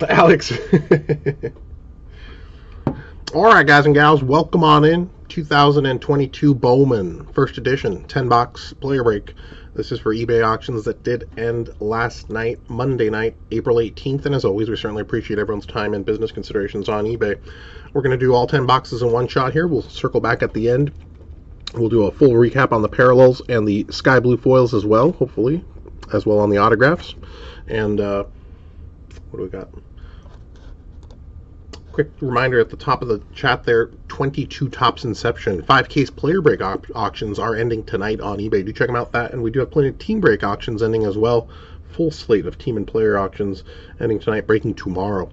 Alex. All right, guys and gals, welcome on in. 2022 Bowman, first edition, 10-box player break. This is for eBay auctions that did end last night, Monday night, April 18th. And as always, we certainly appreciate everyone's time and business considerations on eBay. We're going to do all 10 boxes in one shot here. We'll circle back at the end. We'll do a full recap on the parallels and the sky blue foils as well, hopefully, as well on the autographs. And what do we got? Quick reminder at the top of the chat there, 22 Topps Inception 5-case player break auctions are ending tonight on eBay. Do check them out. That, and we do have plenty of team break auctions ending as well. Full slate of team and player auctions ending tonight, breaking tomorrow.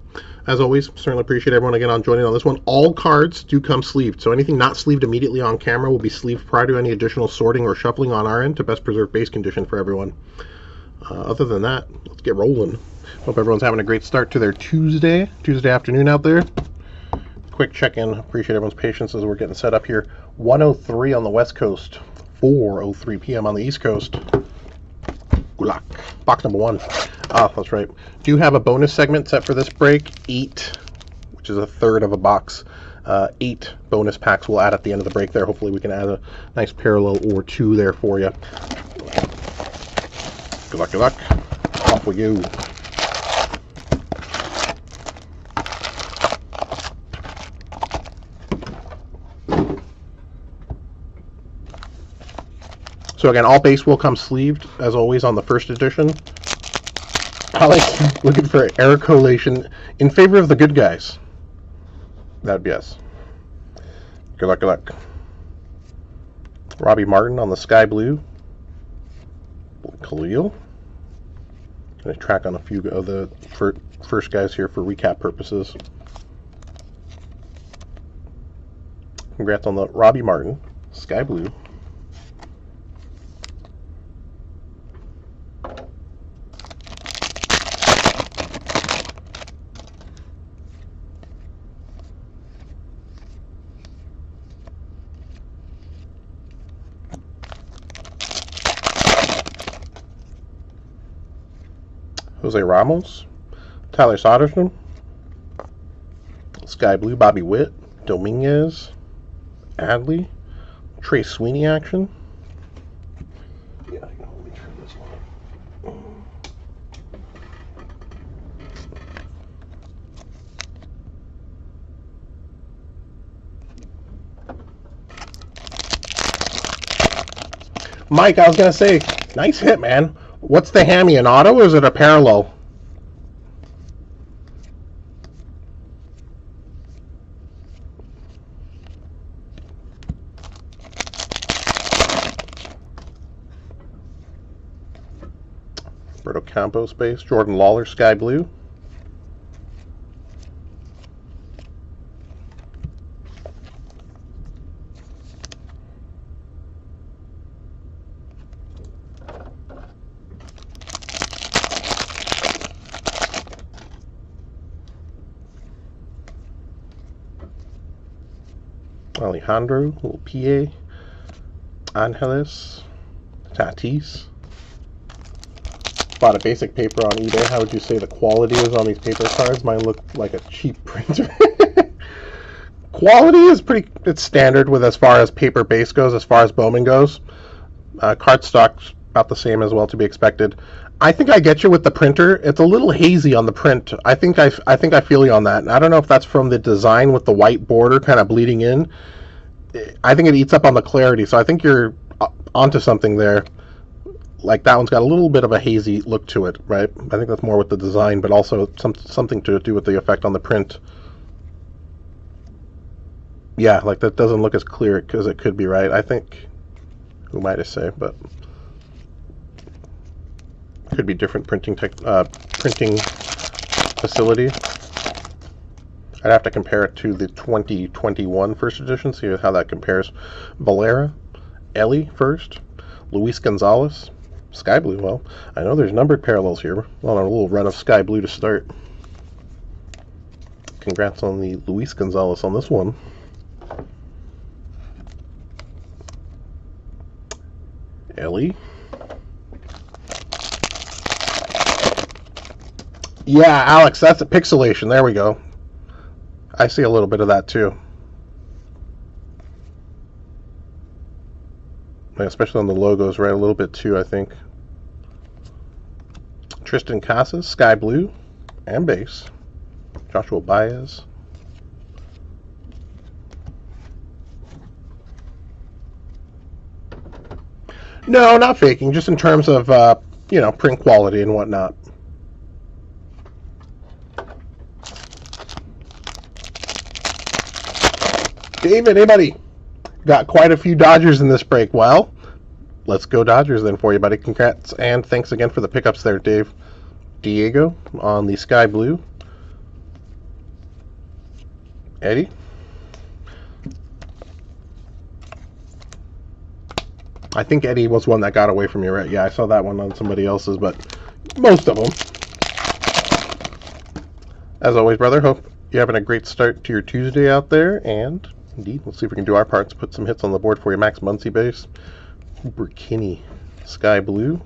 As always, certainly appreciate everyone again on joining on this one. All cards do come sleeved, so anything not sleeved immediately on camera will be sleeved prior to any additional sorting or shuffling on our end to best preserve base condition for everyone. Other than that, let's get rolling. Hope everyone's having a great start to their Tuesday afternoon out there. Quick check-in. Appreciate everyone's patience as we're getting set up here. 1:03 on the West Coast, 4:03 p.m. on the East Coast. Good luck. Box number 1. Ah, that's right. Do have a bonus segment set for this break. 8, which is a third of a box. 8 bonus packs we'll add at the end of the break there. Hopefully we can add a nice parallel or 2 there for you. Good luck, good luck. Off we go. So again, all base will come sleeved, as always, on the first edition. Alex, looking for error collation in favor of the good guys. That'd be us. Good luck, good luck. Robbie Martin on the sky blue. Khalil. Going to track on a few of the first guys here for recap purposes. Congrats on the Robbie Martin, sky blue. Jose Ramos, Tyler Soderstrom, sky blue Bobby Witt, Dominguez, Adley, Trey Sweeney action. Yeah, I can only turn this one. Mike, I was gonna say, nice hit, man. What's the hammy, an auto or is it a parallel? Roberto Campos base, Jordan Lawler sky blue. Alejandro, little PA, Angeles, Tatis. Bought a basic paper on eBay. How would you say the quality is on these paper cards? Mine look like a cheap printer. Quality is it's standard with as far as paper base goes, as far as Bowman goes. Cardstock's about the same as well to be expected. I think I get you with the printer. It's a little hazy on the print. I think I feel you on that. And I don't know if that's from the design with the white border kind of bleeding in. I think it eats up on the clarity. So I think you're onto something there. Like that one's got a little bit of a hazy look to it, right? I think that's more with the design, but also something to do with the effect on the print. Yeah, like that doesn't look as clear as it could be, right? I think, who might I say, but could be different printing facility. I'd have to compare it to the 2021 first edition, see how that compares. Valera, Ellie first, Luis Gonzalez, sky blue. Well, I know there's numbered parallels here. On a little run of sky blue to start. Congrats on the Luis Gonzalez on this one. Ellie. Yeah, Alex, that's a pixelation. There we go. I see a little bit of that too. Especially on the logos, right? A little bit too, I think. Tristan Casas, Sky Blue, and base. Joshua Baez. No, not faking, just in terms of, you know, print quality and whatnot. David, hey buddy. Got quite a few Dodgers in this break. Well, let's go Dodgers then for you, buddy. Congrats, and thanks again for the pickups there, Dave. Diego on the Sky Blue. Eddie. I think Eddie was one that got away from you, right? Yeah, I saw that one on somebody else's, but most of them. As always, brother, hope you're having a great start to your Tuesday out there, and indeed, let's see if we can do our parts, put some hits on the board for you. Max Muncie base. Cooper Kinney, Sky Blue.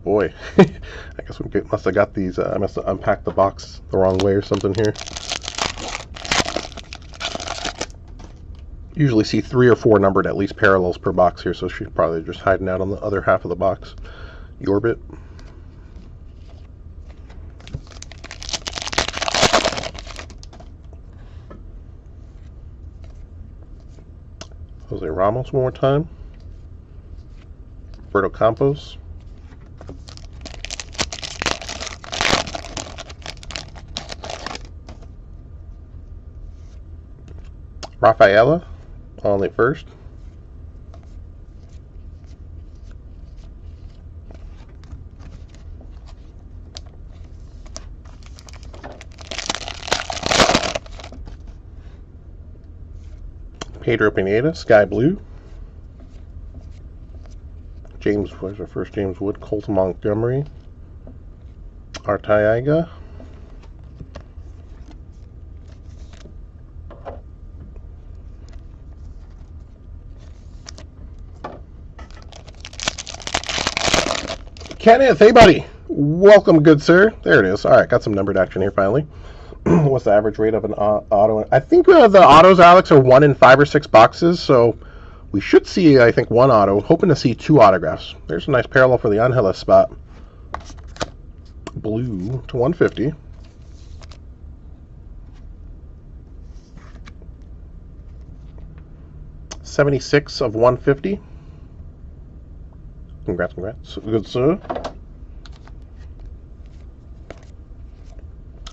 Boy, I guess we must have got these, I must have unpacked the box the wrong way or something here. Usually see 3 or 4 numbered at least parallels per box here, so she's probably just hiding out on the other half of the box. Yorbit. Jose Ramos one more time. Roberto Campos. Rafaela on the first. Pedro Pineda, Sky Blue. James, where's our first James Wood? Colton Montgomery. Artaiga. Kenneth, hey buddy. Welcome, good sir. There it is. All right, got some numbered action here finally. What's the average rate of an auto? I think the autos, Alex, are 1 in 5 or 6 boxes, so we should see, I think, 1 auto. Hoping to see 2 autographs. There's a nice parallel for the Angeles spot. Blue to 150. $76 of 150. Congrats, congrats. Good, sir.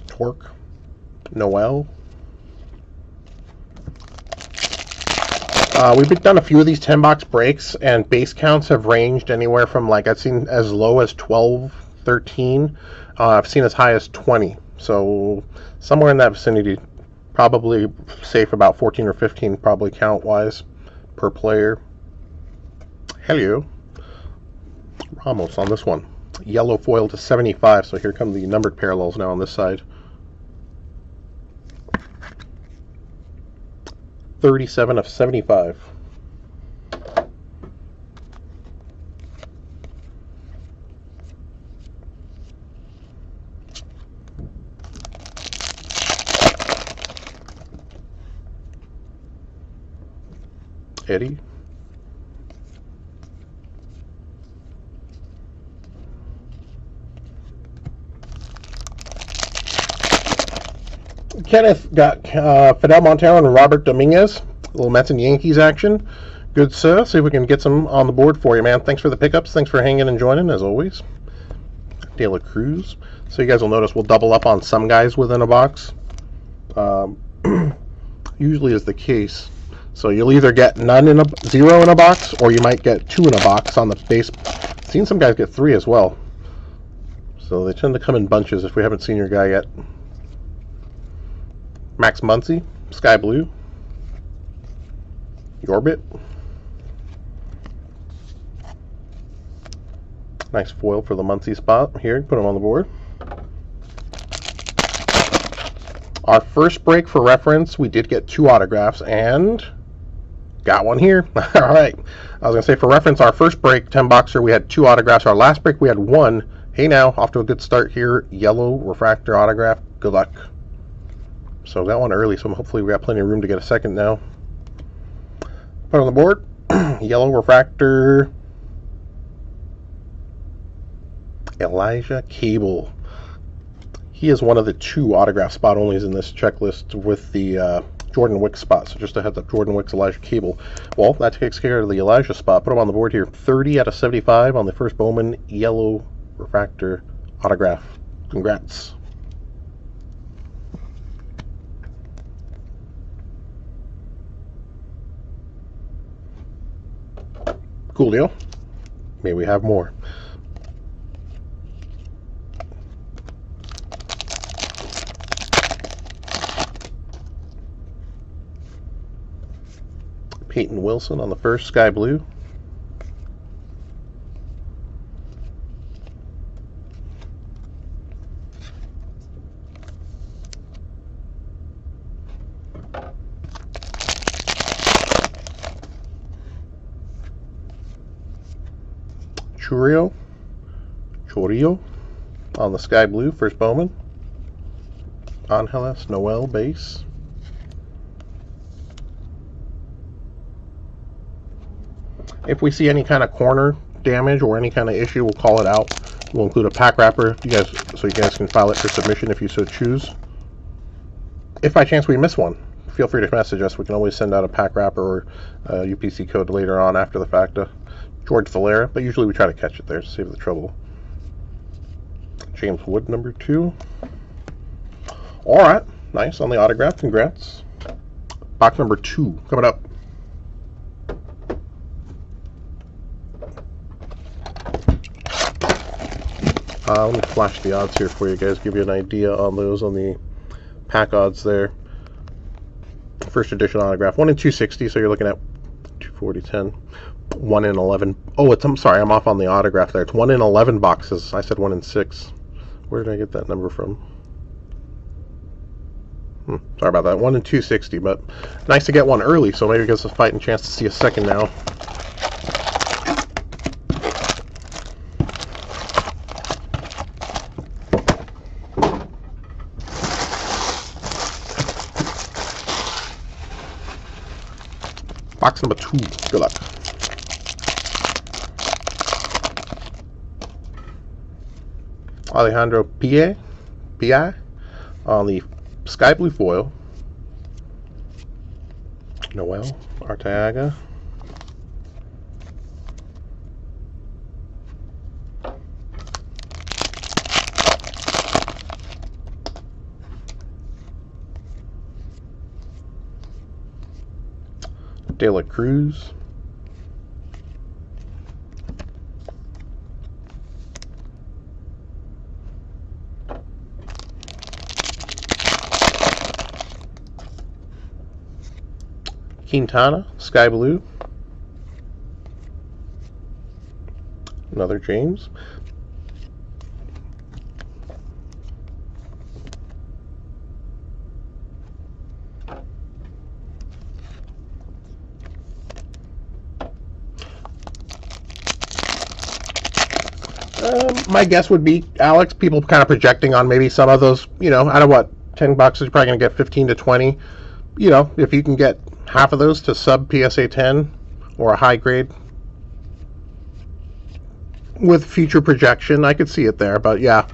Torque. Noel. We've done a few of these 10-box breaks, and base counts have ranged anywhere from, like, I've seen as low as 12, 13. I've seen as high as 20. So somewhere in that vicinity, probably safe about 14 or 15, probably count-wise, per player. Hello. Ramos on this one. Yellow foil to 75, so here come the numbered parallels now on this side. 37 of 75. Eddie. Kenneth got Fidel Montero and Robert Dominguez. A little Mets and Yankees action. Good, sir. See if we can get some on the board for you, man. Thanks for the pickups. Thanks for hanging and joining, as always. De La Cruz. So you guys will notice we'll double up on some guys within a box. Usually is the case. So you'll either get 0 in a box, or you might get 2 in a box on the base. Seen some guys get 3 as well. So they tend to come in bunches if we haven't seen your guy yet. Max Muncie, Sky Blue. Yorbit. Nice foil for the Muncie spot here. Put him on the board. Our first break for reference, we did get 2 autographs and got one here. All right. I was going to say for reference, our first break, 10-boxer, we had 2 autographs. Our last break, we had 1. Hey now, off to a good start here. Yellow refractor autograph. Good luck. So got one early, so hopefully we got plenty of room to get a second now. Put on the board. Yellow refractor. Elijah Cable. He is one of the 2 autograph spot onlys in this checklist with the Jordan Wicks spot. So just a heads up, Jordan Wicks, Elijah Cable. Well, that takes care of the Elijah spot. Put him on the board here. 30 out of 75 on the first Bowman yellow refractor autograph. Congrats. Cool deal. May we have more. Peyton Wilson on the first, sky blue. Chorio on the sky blue, first Bowman. Angeles Noel base. If we see any kind of corner damage or any kind of issue, we'll call it out. We'll include a pack wrapper, so you guys can file it for submission if you so choose. If by chance we miss one, feel free to message us. We can always send out a pack wrapper or a UPC code later on after the fact. George Valera, but usually we try to catch it there to save the trouble. James Wood, number 2. All right, nice on the autograph. Congrats. Box number 2 coming up. Let me flash the odds here for you guys, give you an idea on those on the pack odds there. First edition autograph, 1 in 260, so you're looking at 240, 10. 1 in 11. Oh, I'm sorry, I'm off on the autograph there. It's 1 in 11 boxes. I said 1 in 6. Where did I get that number from? Sorry about that. 1 in 260, but nice to get one early, so maybe it gives us a fighting chance to see a second now. Box number 2. Good luck. Alejandro P.I. on the sky blue foil. Noel Arteaga. De La Cruz. Quintana, sky blue. Another James. My guess would be, Alex, people kind of projecting on maybe some of those, out of what, 10 boxes, you're probably going to get 15 to 20. If you can get half of those to sub PSA 10 or a high grade with future projection, I could see it there. But yeah,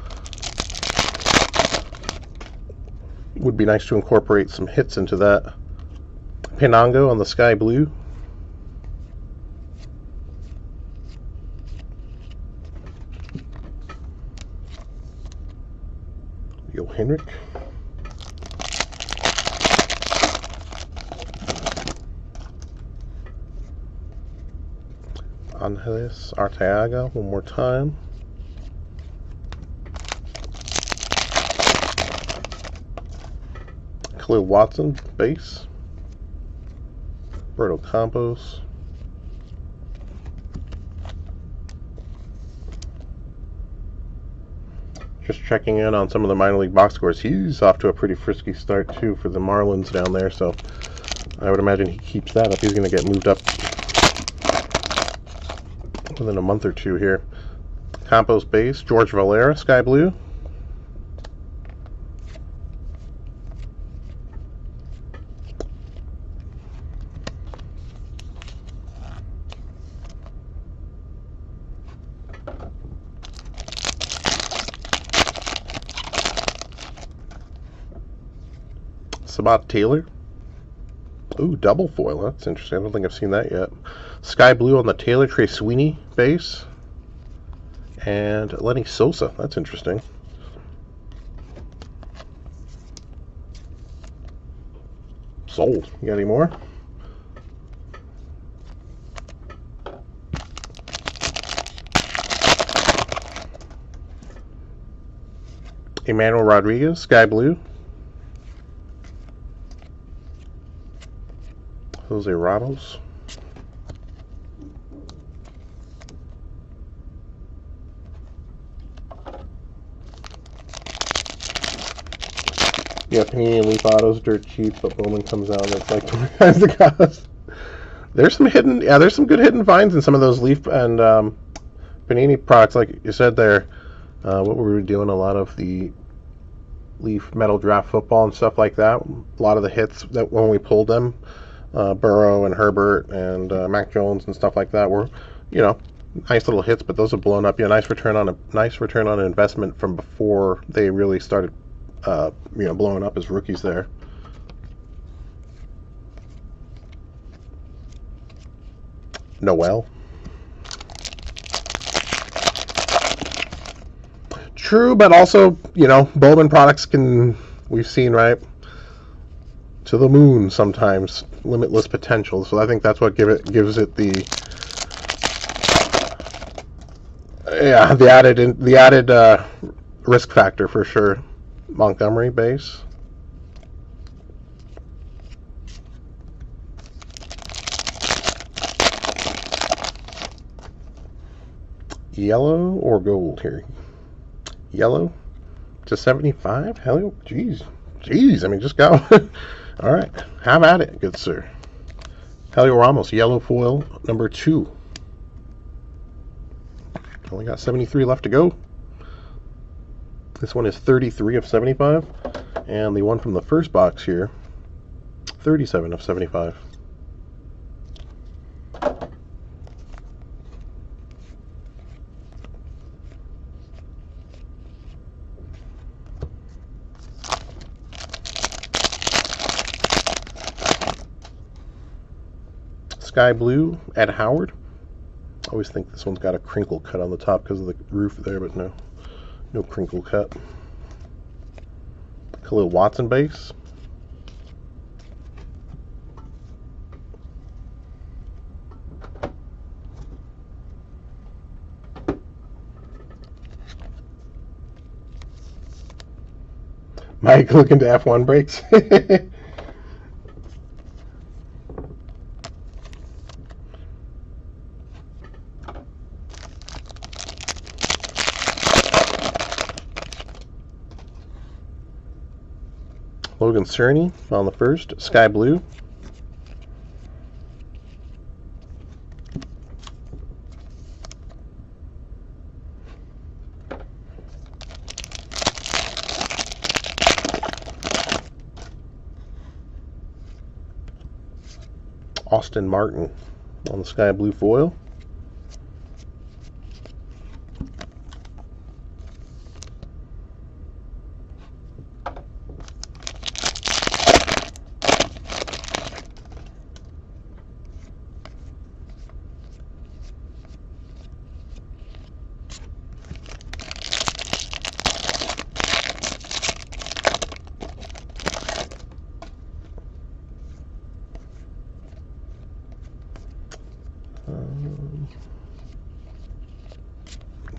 it would be nice to incorporate some hits into that. Pinango on the sky blue. Yo Henrik. Angeles Arteaga one more time. Khalil Watson base. Roberto Campos. Just checking in on some of the minor league box scores. He's off to a pretty frisky start too for the Marlins down there, so I would imagine he keeps that up. He's going to get moved up within a month or two here. Campos base, George Valera, sky blue. Sabat Taylor. Ooh, double foil. That's interesting. I don't think I've seen that yet. Sky blue on the Taylor. Trey Sweeney base. And Lenny Sosa. That's interesting. Sold. You got any more? Emmanuel Rodriguez, sky blue. Jose Ramos. Yeah, Panini Leaf Autos dirt cheap, but Bowman comes out and it's like 20 times the cost. There's some hidden, yeah, there's some good hidden finds in some of those Leaf and Panini products, like you said there. What were we doing? A lot of the Leaf Metal Draft Football and stuff like that. A lot of the hits that when we pulled them, Burrow and Herbert and Mac Jones and stuff like that were, you know, nice little hits, but those have blown up. Yeah, nice return on investment from before they really started, you know, blowing up as rookies there. Noel. True, but also, you know, Bowman products can, we've seen, right, to the moon sometimes, limitless potential. So I think that's what gives it the, yeah, the added risk factor for sure. Montgomery base. Yellow or gold here? Yellow to 75. Hell, jeez. I mean, just go. All right, have at it, good sir. Helio Ramos, yellow foil number 2. Only got 73 left to go. This one is 33 of 75, and the one from the first box here, 37 of 75. Sky blue, Ed Howard. I always think this one's got a crinkle cut on the top because of the roof there, but no crinkle cut. Khalil Watson base. Mike looking to F1 breaks. Logan Cerny on the first, sky blue. Austin Martin on the sky blue foil.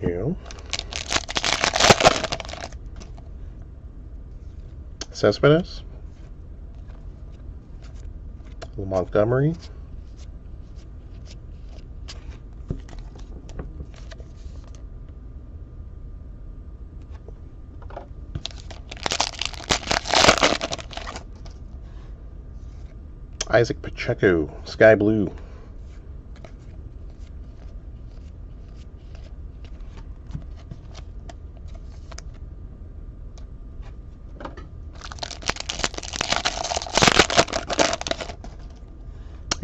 Yeah. Cespedes. Montgomery. Isaac Pacheco, sky blue.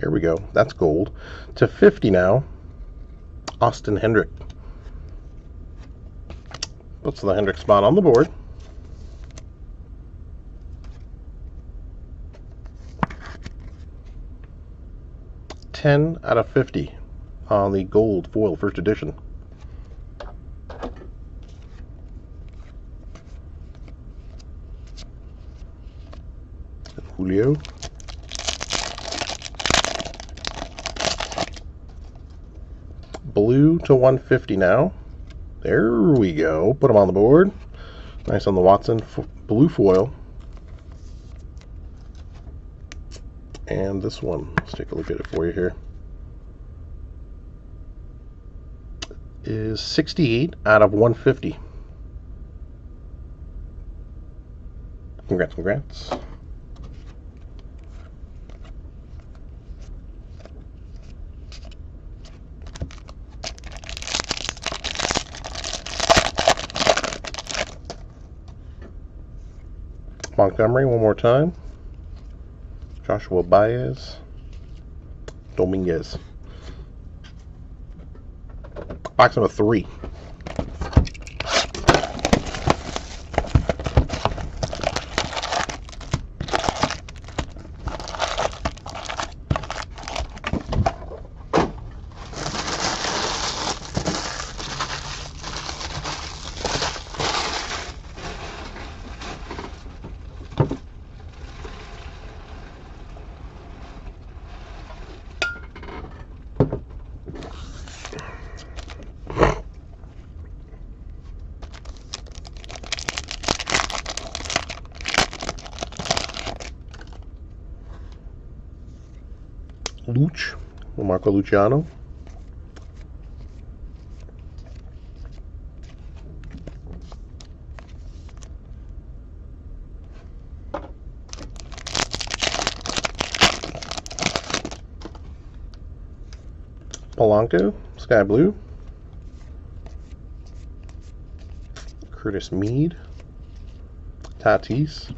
Here we go. That's gold. To 50 now, Austin Hendrick. Puts the Hendrick spot on the board. $10 out of 50 on the gold foil first edition. Julio. Blue to 150 now. There we go. Put them on the board. Nice on the Watson blue foil. And this one, let's take a look at it for you here. Is 68 out of 150. Congrats, congrats. Montgomery one more time. Joshua Baez. Dominguez. Box number 3. Luch, Marco Luciano. Polanco, Sky Blue. Curtis Mead. Tatis.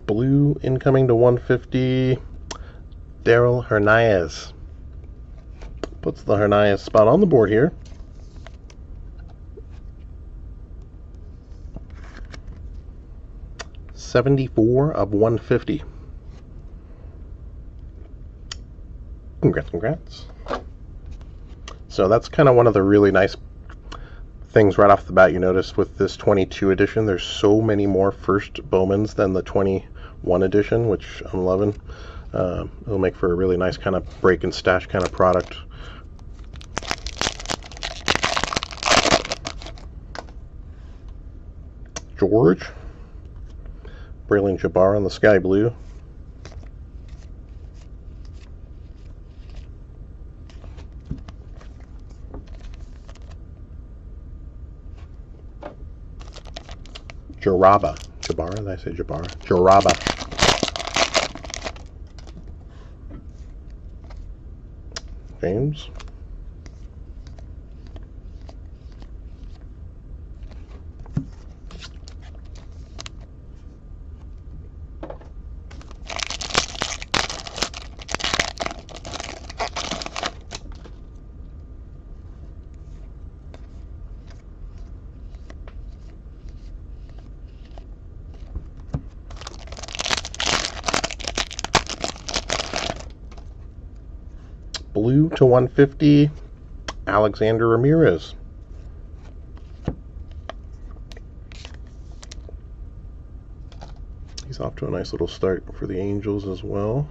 Blue incoming to 150, Daryl Hernandez. Puts the Hernandez spot on the board here. $74 of 150. Congrats, congrats. So that's kind of one of the really nice things right off the bat you notice with this 22 edition. There's so many more first Bowmans than the 21 edition, which I'm loving. It'll make for a really nice kind of break and stash kind of product. George. Braylon Jabbar on the Sky Blue. Jaraba. Jabara? Did I say Jabara? Jaraba. James. Blue to 150, Alexander Ramirez. He's off to a nice little start for the Angels as well.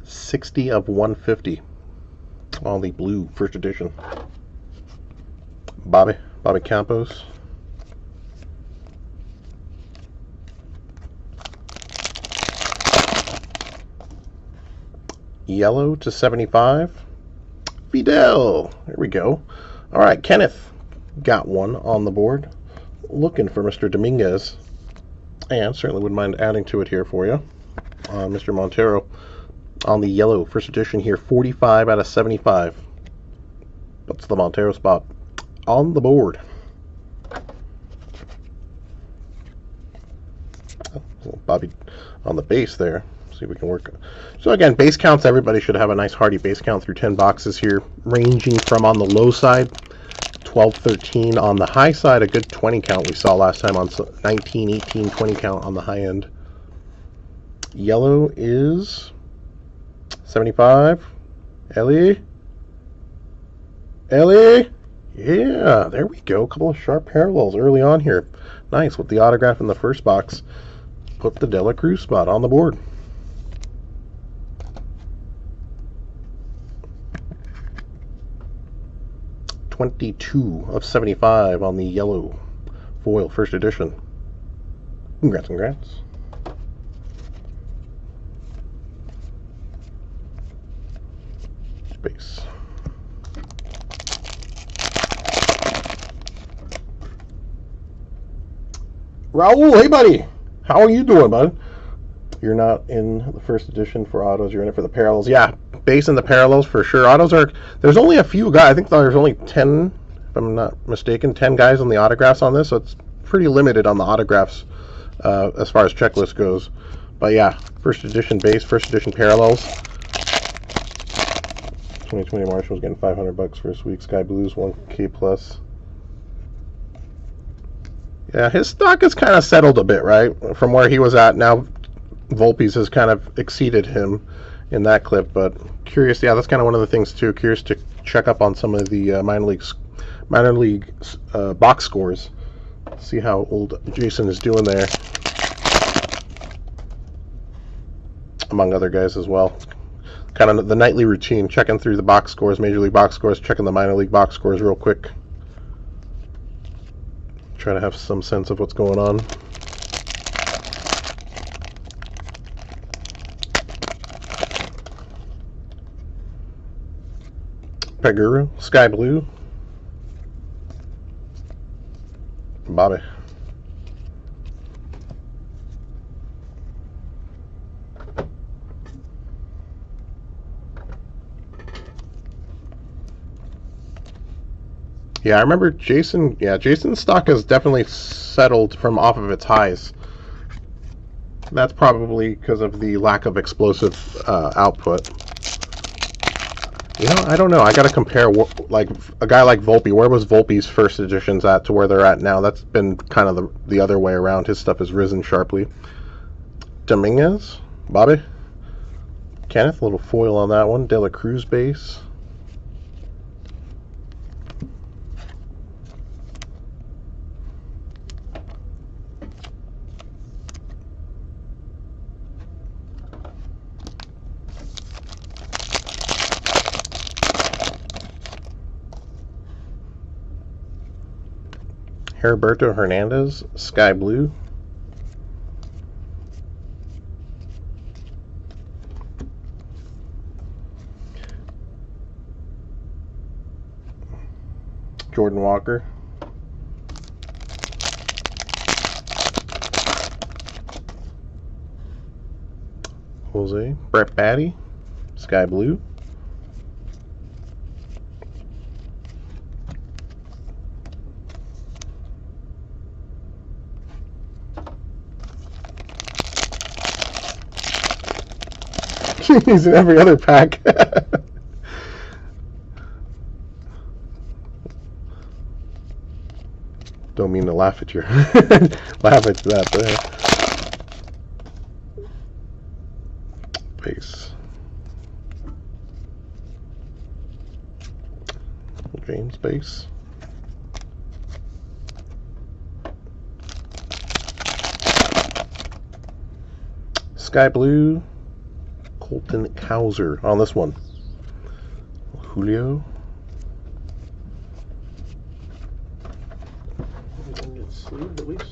60 of 150 on the blue first edition. Bobby Campos. Yellow to 75. Fidel. There we go. All right, Kenneth got one on the board. Looking for Mr. Dominguez. And certainly wouldn't mind adding to it here for you. Mr. Montero on the yellow first edition here. 45 out of 75. Puts the Montero spot on the board. Bobby on the base there. See if we can work. So again, base counts, everybody should have a nice hearty base count through 10 boxes here, ranging from on the low side 12, 13, on the high side a good 20 count we saw last time, on 19, 18, 20 count on the high end. Yellow is 75. Ellie, yeah, there we go. A couple of sharp parallels early on here. Nice, with the autograph in the first box. Put the De La Cruz spot on the board. $22 of 75 on the yellow foil first edition. Congrats. Base. Raul, hey buddy, how are you doing, bud? You're not in the first edition for autos, you're in it for the parallels. Yeah, base and the parallels for sure. Autos are, there's only a few guys, I think there's only 10, if I'm not mistaken, 10 guys on the autographs on this, so it's pretty limited on the autographs as far as checklist goes. But yeah, first edition base, first edition parallels. 2020 Marshall's getting $500 first week. Sky Blues 1K plus. Yeah, his stock has kind of settled a bit, right? From where he was at now, Volpe's has kind of exceeded him in that clip. But curious, yeah, that's kind of one of the things too. Curious to check up on some of the minor league box scores. See how old Jason is doing there, among other guys as well. Kind of the nightly routine, checking through the box scores, major league box scores, checking the minor league box scores real quick. Try to have some sense of what's going on. Paguru, Sky Blue. Bobby. Yeah, I remember Jason. Yeah, Jason's stock has definitely settled from off of its highs. That's probably because of the lack of explosive output. You know, I don't know. I got to compare, like a guy like Volpe. Where was Volpe's first editions at to where they're at now? That's been kind of the other way around. His stuff has risen sharply. Dominguez, Bobby, Kenneth, a little foil on that one. De La Cruz base. Heriberto Hernandez, Sky Blue. Jordan Walker. Jose. Brett Batty, Sky Blue. He's in every other pack. Don't mean to laugh at your laugh at that there. Base. James base. Sky Blue. Colton Cowser on this one. Julio.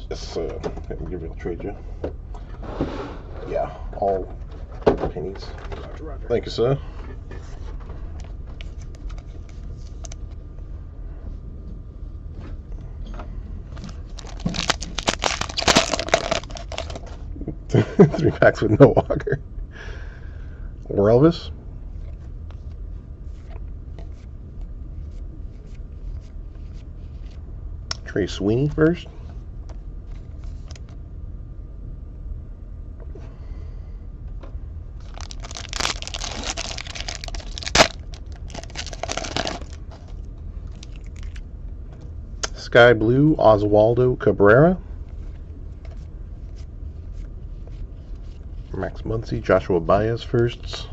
Yes, I can give you a trade you. Yeah, all pennies. Roger. Thank you, sir. Three packs with no Walker. Or Elvis. Trey Sweeney first. Sky Blue, Oswaldo Cabrera. Max Muncie, Joshua Baez firsts.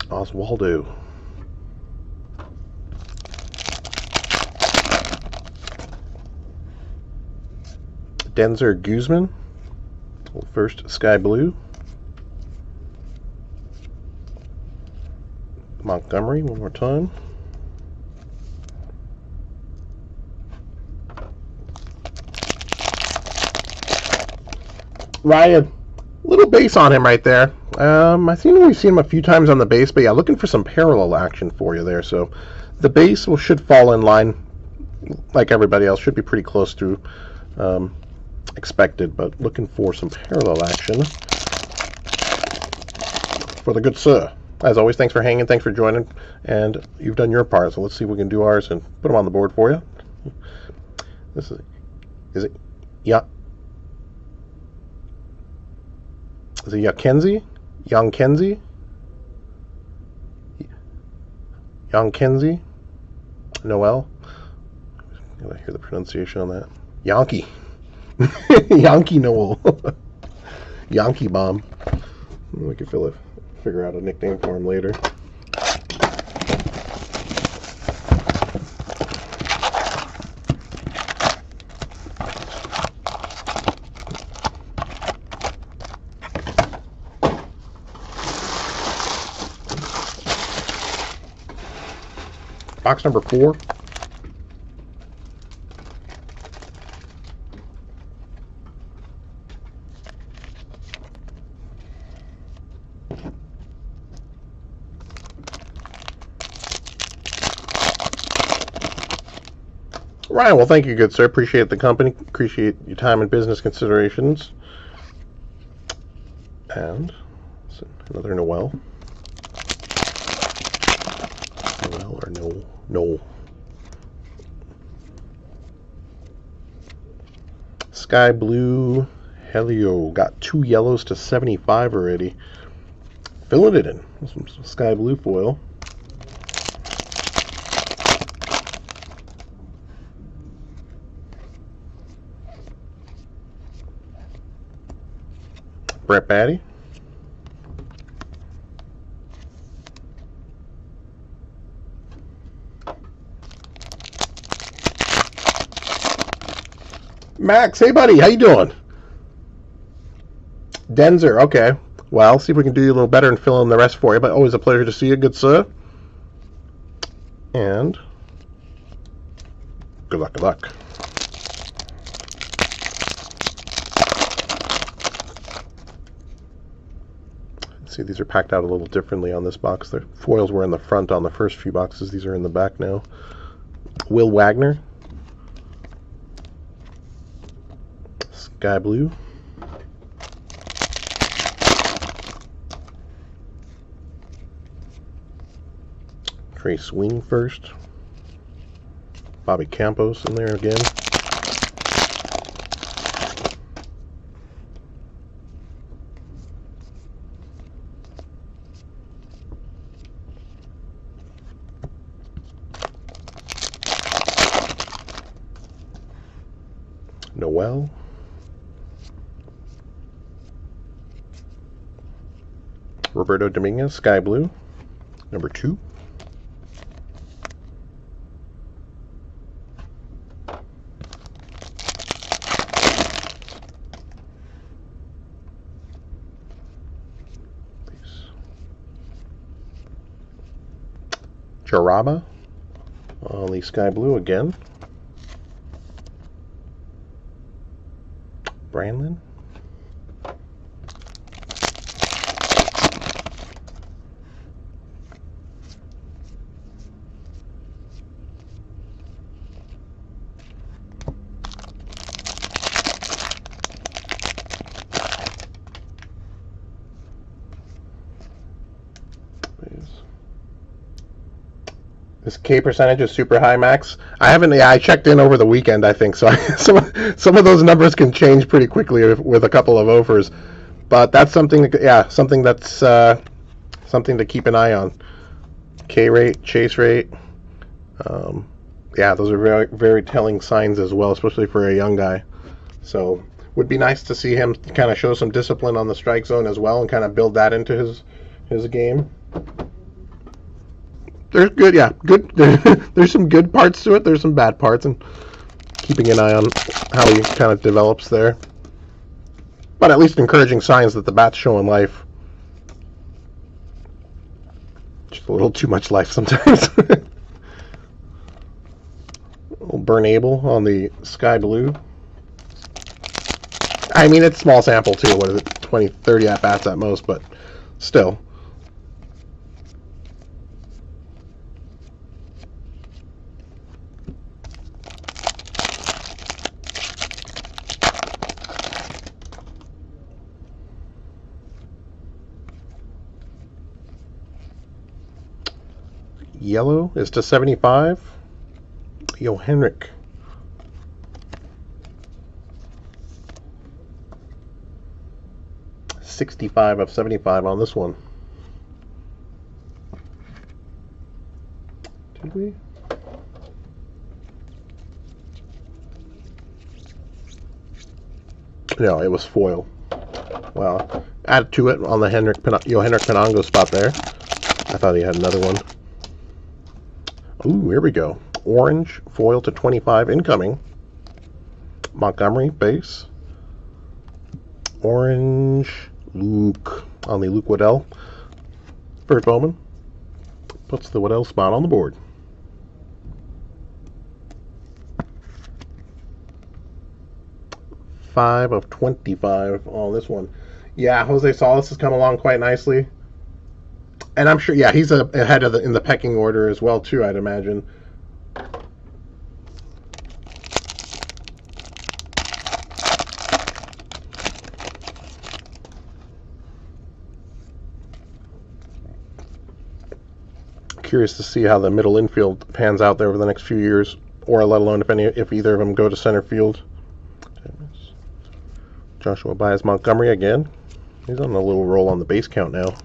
Oswaldo. Denzer Guzman. First Sky Blue. Montgomery, one more time. Ryan, little base on him right there. I think we've seen him a few times on the base, but yeah, looking for some parallel action for you there. So the base should fall in line like everybody else. Should be pretty close to expected, but looking for some parallel action for the good sir. As always, thanks for hanging, thanks for joining, and you've done your part. So let's see if we can do ours and put them on the board for you. This is it? Yeah. Is it Yakenzi? Youngkenzie? Youngkenzie? Noel? I gotta hear the pronunciation on that. Yankee. Yankee Noel. Yankee Bomb. We can figure out a nickname for him later. Box number 4. Ryan, well, thank you, good sir. Appreciate the company. Appreciate your time and business considerations. And another Noel. Noel or no. Sky Blue Helio. Got 2 yellows to 75 already. Filling it in. Some Sky Blue foil. Brett Batty. Max, hey buddy, how you doing? Denzer, okay. Well, see if we can do you a little better and fill in the rest for you, but always a pleasure to see you, good sir. And good luck, good luck. See, these are packed out a little differently on this box. The foils were in the front on the first few boxes. These are in the back now. Will Wagner. Sky Blue. Trey Sweeney first. Bobby Campos in there again. Noel. Roberto Dominguez, Sky Blue, number 2. Jaraba on the Sky Blue again. Brandlin. His K percentage is super high, Max. I haven't. Yeah, I checked in over the weekend, I think. So some of those numbers can change pretty quickly with a couple of offers. But that's something. Yeah, something that's something to keep an eye on. K rate, chase rate. Yeah, those are very, very telling signs as well, especially for a young guy. So would be nice to see him kind of show some discipline on the strike zone as well and kind of build that into his game. There's good, yeah, good. There's some good parts to it. There's some bad parts, and keeping an eye on how he kind of develops there. But at least encouraging signs that the bat's showing life. Just a little too much life sometimes. Little Burn Able on the Sky Blue. I mean, it's small sample too. What is it? 20, 30 at bats at most, but still. Yellow is to 75. Yo, Henrik. $65 of $75 on this one. Did we? No, it was foil. Wow. Add to it on the Henrik Penango spot there. I thought he had another one. Ooh, here we go. Orange foil to 25 incoming. Montgomery base. Orange Luke on the Luke Waddell. First Bowman puts the Waddell spot on the board. $5 of $25 on this one. Yeah, Jose Salas has come along quite nicely. And I'm sure, yeah, he's ahead of in the pecking order as well, too, I'd imagine. Curious to see how the middle infield pans out there over the next few years, or let alone if either of them go to center field. Joshua Baez Montgomery again. He's on a little roll on the base count now.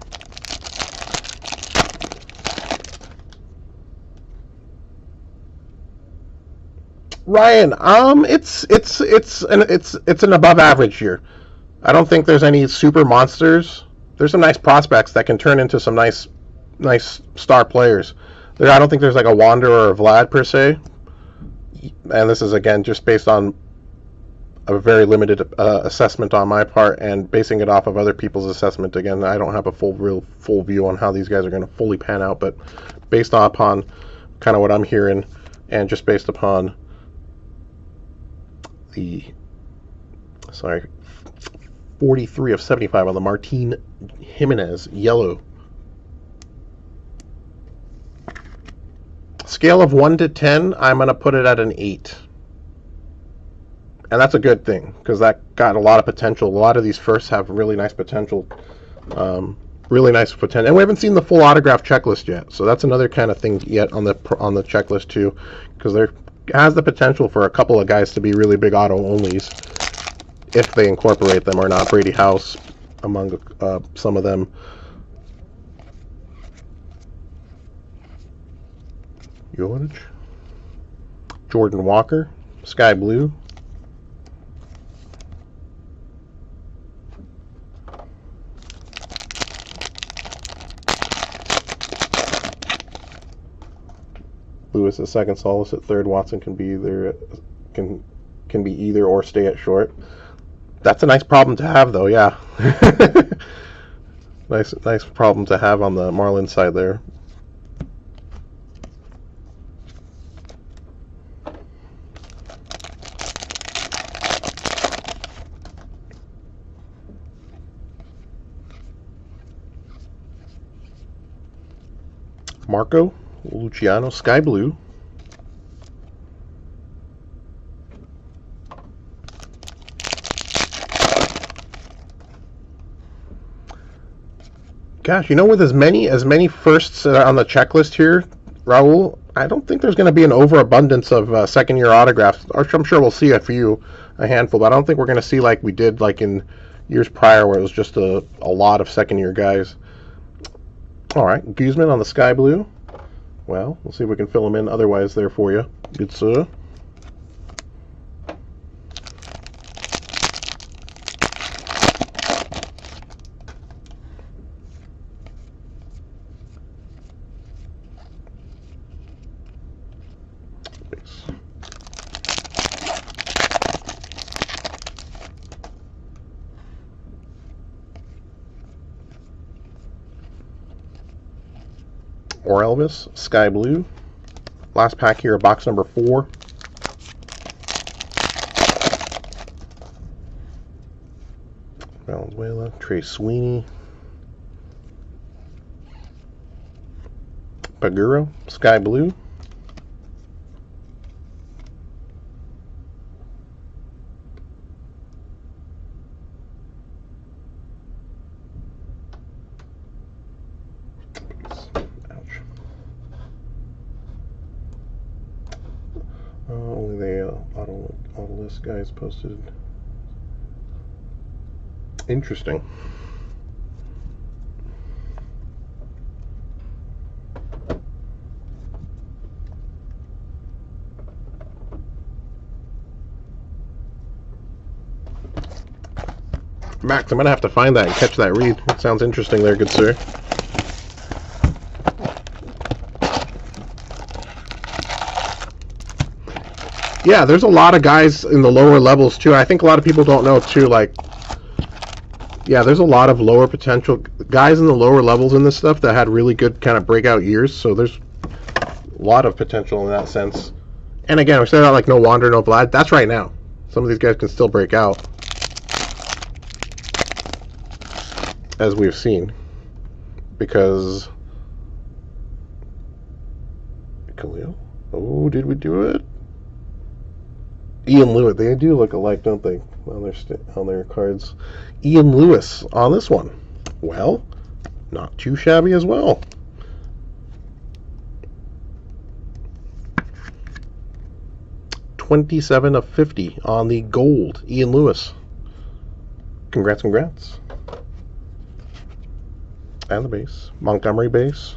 Ryan, it's an above average year. I don't think there's any super monsters. There's some nice prospects that can turn into some nice star players. I don't think there's like a Wander or a Vlad per se. And this is again just based on a very limited assessment on my part and basing it off of other people's assessment. Again, I don't have a full view on how these guys are going to fully pan out, but based upon kind of what I'm hearing and just based upon the 43 of 75 on the Martin Jimenez yellow. Scale of 1 to 10, I'm going to put it at an 8. And that's a good thing, because that got a lot of potential. A lot of these firsts have really nice potential. Really nice potential. And we haven't seen the full autograph checklist yet. So that's another kind of thing yet on the checklist too, because there has the potential for a couple of guys to be really big auto onlys if they incorporate them or not. Brady House among some of them. George. Jordan Walker, Sky Blue. Lewis at second, Solis at third. Watson can be either can be either or stay at short. That's a nice problem to have, though. Yeah, nice problem to have on the Marlins side there. Marco Luciano, Sky Blue. Gosh, with as many firsts on the checklist here, Raul, I don't think there's going to be an overabundance of second-year autographs. I'm sure we'll see a handful, but I don't think we're going to see like we did like in years prior where it was just a lot of second-year guys. All right, Guzman on the sky blue. Well, we'll see if we can fill them in otherwise there for you. Good, sir. Or Elvis, sky blue. Last pack here, box number 4. Valenzuela, Trey Sweeney. Paguro, sky blue. Only the Autolist guys posted. Interesting. Max, I'm going to have to find that and catch that read. It sounds interesting there, good sir. Yeah, there's a lot of guys in the lower levels too. I think a lot of people don't know too, like, yeah, there's a lot of lower potential guys in the lower levels in this stuff that had really good kind of breakout years, so there's a lot of potential in that sense. And again, we say that like no Wander, no Vlad. That's right now. Some of these guys can still break out, as we've seen, because Khalil. Oh, did we do it? Ian Lewis. They do look alike, don't they? On their cards. Ian Lewis on this one. Well, not too shabby as well. $27 of $50 on the gold. Ian Lewis. Congrats, congrats. And the base. Montgomery base.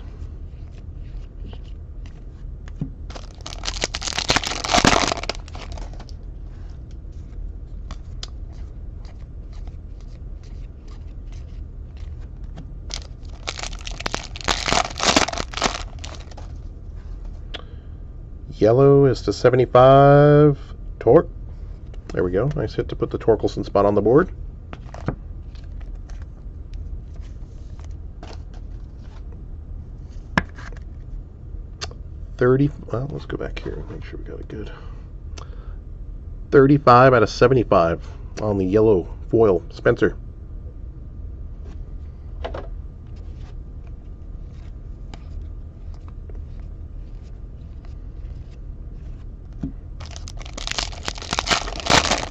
Yellow is to 75. Torque. There we go. Nice hit to put the Torkelson spot on the board. Well, let's go back here and make sure we got it good. 35 out of 75 on the yellow foil. Spencer.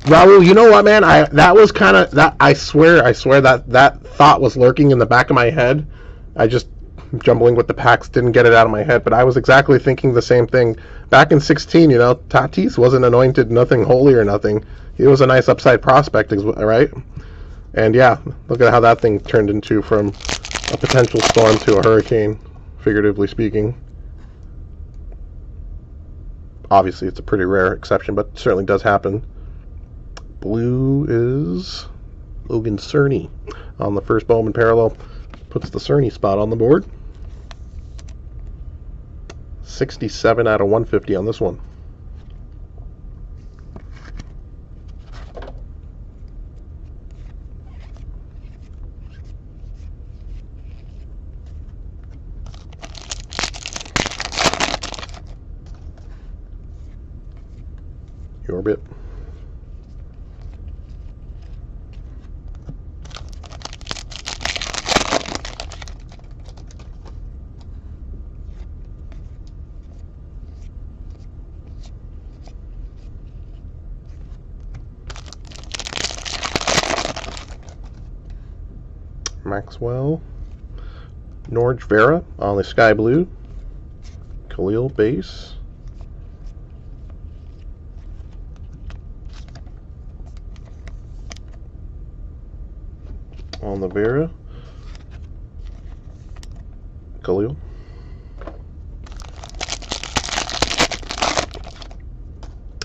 Raul, you know what, man? That was kind of that. I swear that thought was lurking in the back of my head. I just jumbling with the packs, didn't get it out of my head, but I was exactly thinking the same thing. Back in 16, you know, Tatis wasn't anointed nothing holy or nothing. He was a nice upside prospect, right? And yeah, look at how that thing turned into from a potential storm to a hurricane, figuratively speaking. Obviously, it's a pretty rare exception, but it certainly does happen. Blue is Logan Cerny on the first Bowman parallel. Puts the Cerny spot on the board. 67 out of 150 on this one. Your bit. Maxwell. Norge Vera on the sky blue. Khalil base. Oliveira. Khalil.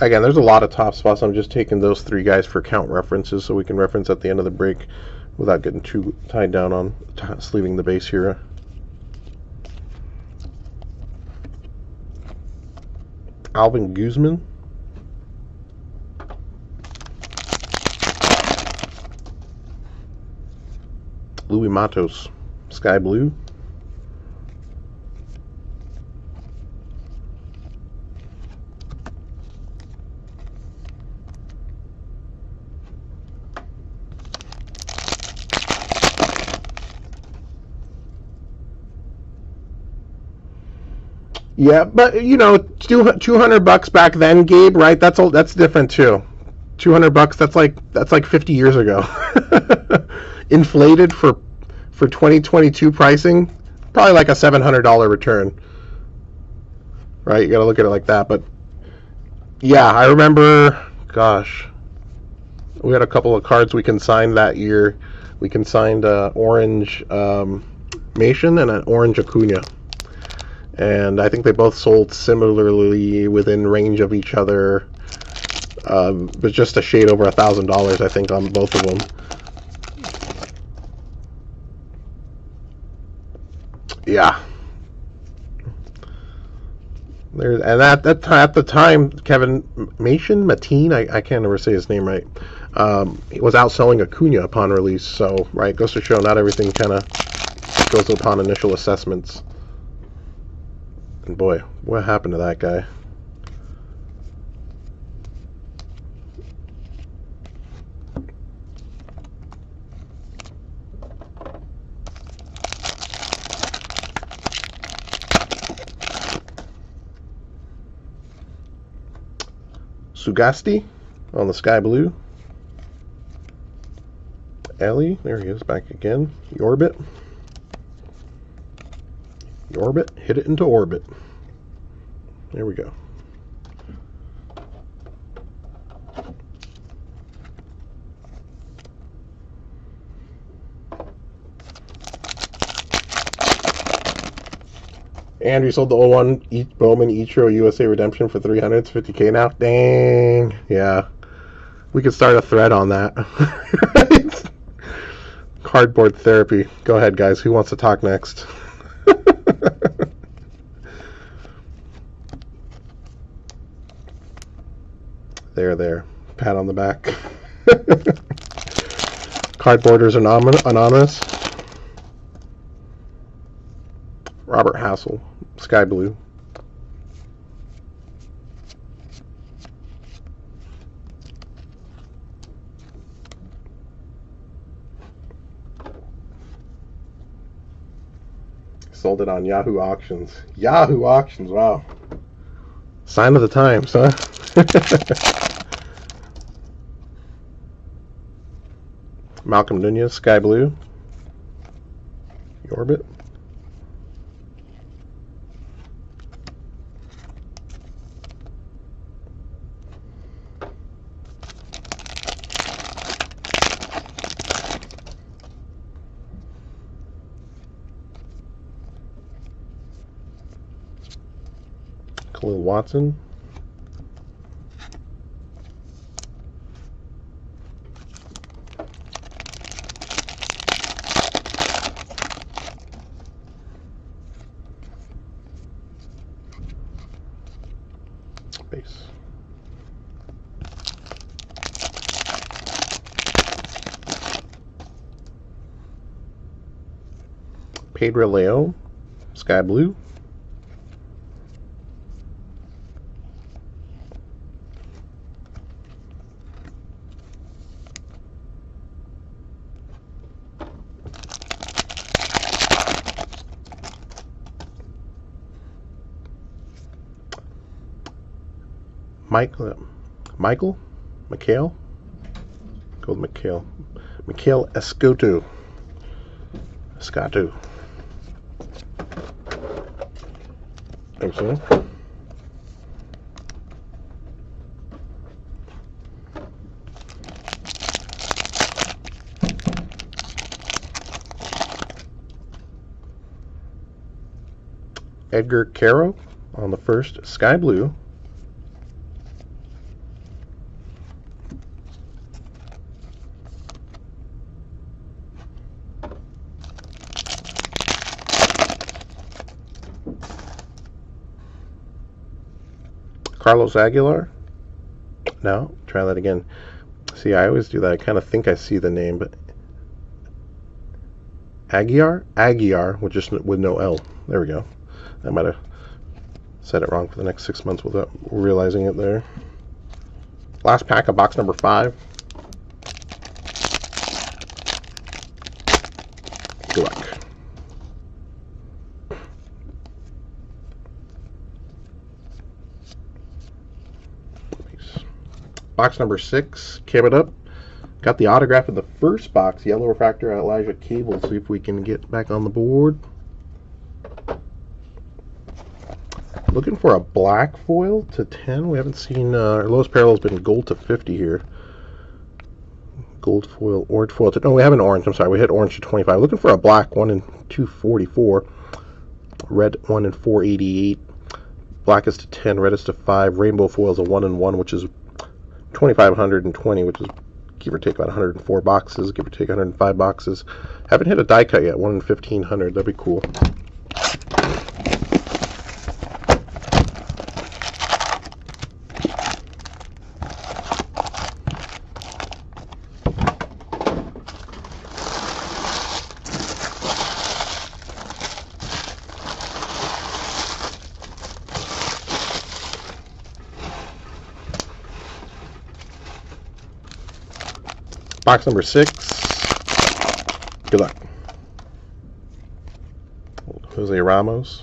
Again, there's a lot of top spots. I'm just taking those 3 guys for count references so we can reference at the end of the break without getting too tied down on sleeving the base here. Alvin Guzman. Louis Matos, Sky Blue. Yeah, but you know, $200 back then, Gabe, right? That's different too. $200, that's like 50 years ago. Inflated for 2022 pricing, probably like a $700 return. Right? You got to look at it like that, but yeah, I remember, gosh, we had a couple of cards we consigned that year. We consigned orange Mason and an orange Acuna. And I think they both sold similarly within range of each other, but just a shade over $1,000, I think, on both of them. Yeah. There, and at the time, Kevin Mateen, I can't ever say his name right, he was outselling Acuna upon release. So, right, goes to show not everything kind of goes upon initial assessments. And boy, what happened to that guy? Sugasti on the Sky Blue. Ellie, there he is back again. Orbit. Orbit, hit it into orbit. There we go. Andrew sold the 01 Bowman Ichiro USA Redemption for $300. It's $50K now. Dang. Yeah. We could start a thread on that. Cardboard therapy. Go ahead, guys. Who wants to talk next? There. Pat on the back. Cardboarders Anonymous. Robert Hassel, Sky Blue. Sold it on Yahoo Auctions. Yahoo Auctions, wow. Sign of the times, huh? Malcolm Nunez, Sky Blue. Orbit. Khalil Watson. Base. Pedro Leo, Sky Blue. Miguel Escoto. think so. Edgar Caro on the first, Sky Blue. Carlos Aguilar. No, try that again. See, I always do that. I kind of think I see the name, but Aguiar with no L. There we go. I might have said it wrong for the next 6 months without realizing it there. Last pack of box number 5. Good luck. Box number 6, came it up. Got the autograph in the first box, yellow refractor at Elijah Cable. See if we can get back on the board. Looking for a black foil to 10. We haven't seen, our lowest parallel has been gold to 50 here. Gold foil, orange foil to, no, we have an orange, I'm sorry, we hit orange to 25. Looking for a black, 1 in 244. Red, 1 in 488. Black is to 10, red is to 5. Rainbow foil is a 1 in 1, which is 2,520, which is give or take about 104 boxes, give or take 105 boxes. Haven't hit a die cut yet, 1 in 1,500. That'd be cool. Box number 6. Good luck. Jose Ramos.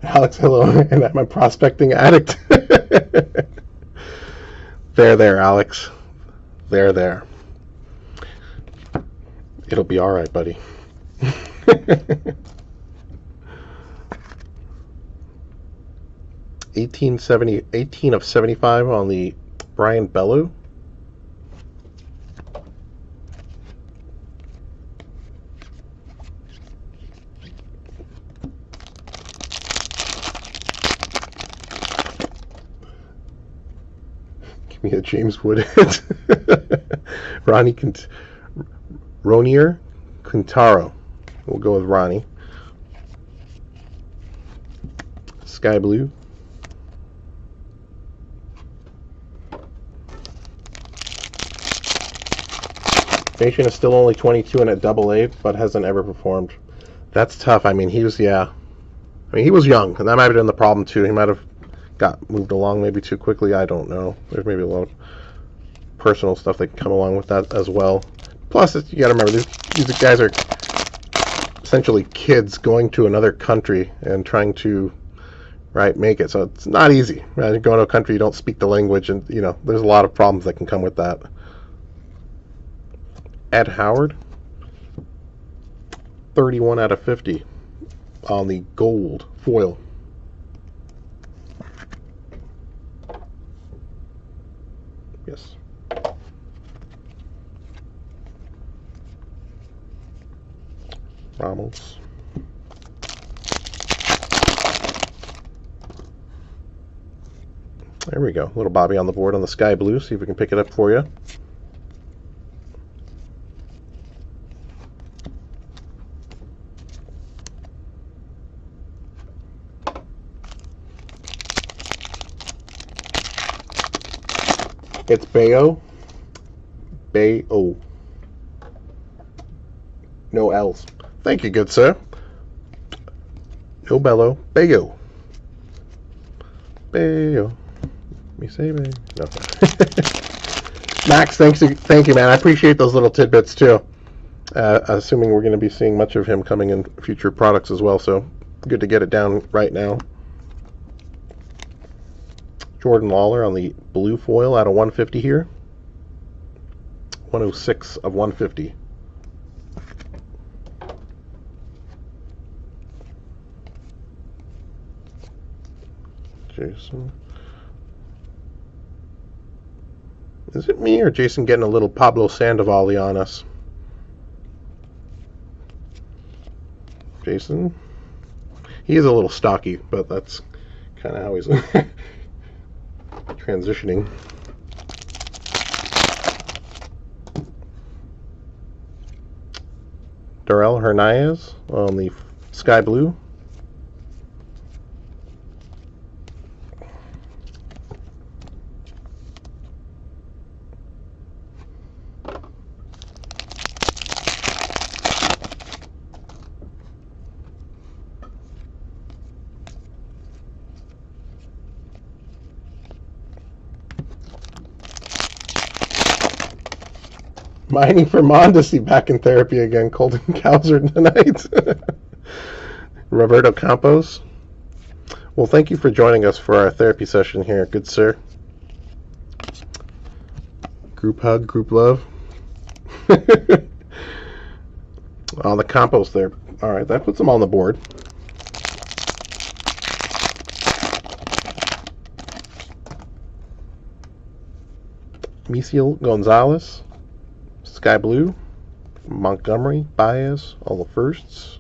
Alex, hello, and I'm a prospecting addict. There, Alex. There. It'll be all right, buddy. 18 of 75 on the Brian Bellew. Give me a James Wood. Ronier Quintaro. We'll go with Ronnie. Sky Blue. Nation is still only 22 and at AA, but hasn't ever performed. That's tough. I mean, he was young, and that might have been the problem too. He might have got moved along maybe too quickly. I don't know. There's maybe a lot of personal stuff that can come along with that as well. Plus, you got to remember, these guys are essentially kids going to another country and trying to make it. So it's not easy. Right? You go to a country you don't speak the language, and there's a lot of problems that can come with that. Ed Howard, 31 out of 50 on the gold foil. Yes. Ramos. There we go. Little Bobby on the board on the Sky Blue. See if we can pick it up for you. It's Bayo. Bayo. No L's. Thank you, good sir. No Bello. Bayo. Bayo. Me say bayo. No. Max, thank you, man. I appreciate those little tidbits too. Assuming we're going to be seeing much of him coming in future products as well, so good to get it down right now. Jordan Lawler on the blue foil out of 150 here. 106 of 150. Jason. Is it me or Jason getting a little Pablo Sandoval on us? Jason? He is a little stocky, but that's kind of how he's transitioning. Darrell Hernandez on the sky blue. Mining for Mondesi back in therapy again. Colton Cowser tonight. Roberto Campos. Well, thank you for joining us for our therapy session here, good sir. Group hug, group love. Oh, the Campos there. All right, that puts them on the board. Misiel Gonzalez. Sky blue, Montgomery, Baez, all the firsts.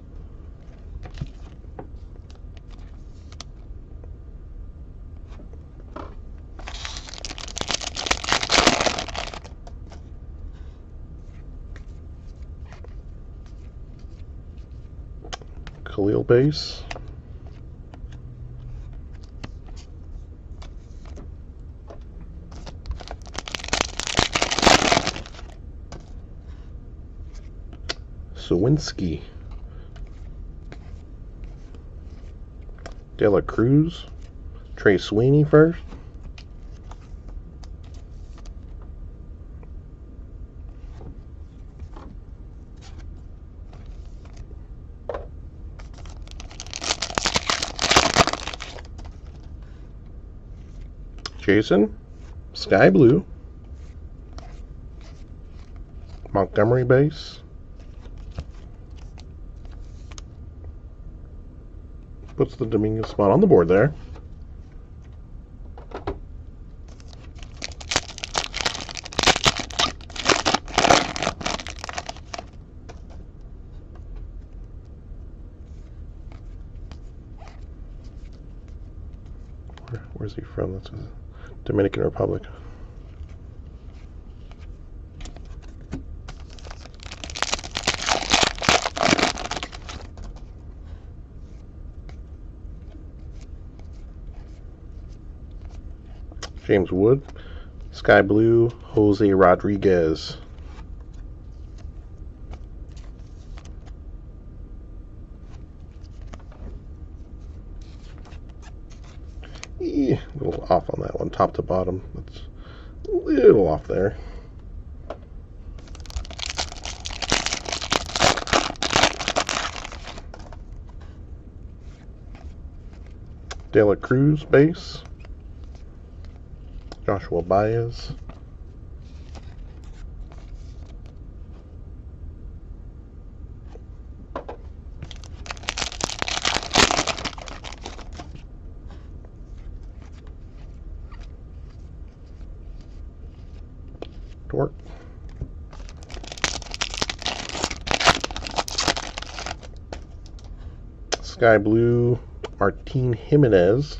Khalil base. Sawinski. De La Cruz. Trey Sweeney first. Jason. Sky blue. Montgomery base. Puts the Dominguez spot on the board there. Where's he from? That's the Dominican Republic. James Wood, sky blue, Jose Rodriguez. A little off on that one, top to bottom. That's a little off there. De La Cruz base. Joshua Baez. Torque. Sky blue, Martin Jimenez.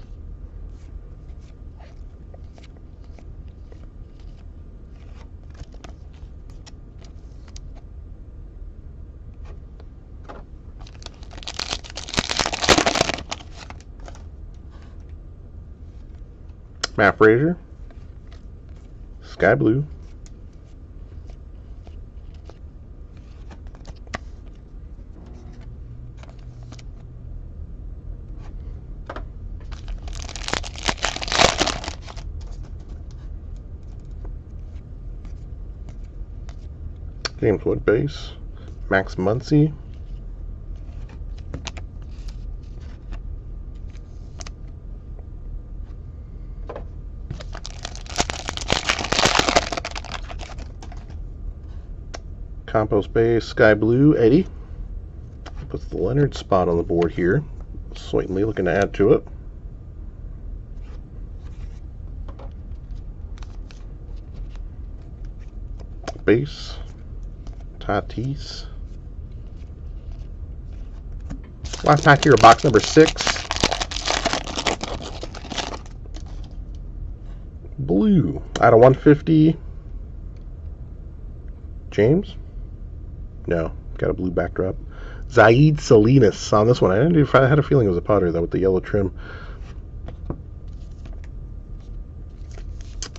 Matt Frazier, sky blue. James Wood base. Max Muncie. Compost base, Sky Blue, Eddie. Puts the Leonard spot on the board here. Certainly looking to add to it. Base, Tatis. Last pack here, box number 6. Blue out of 150. James? No, got a blue backdrop. Zaid Salinas on this one. I had a feeling it was a powder though with the yellow trim.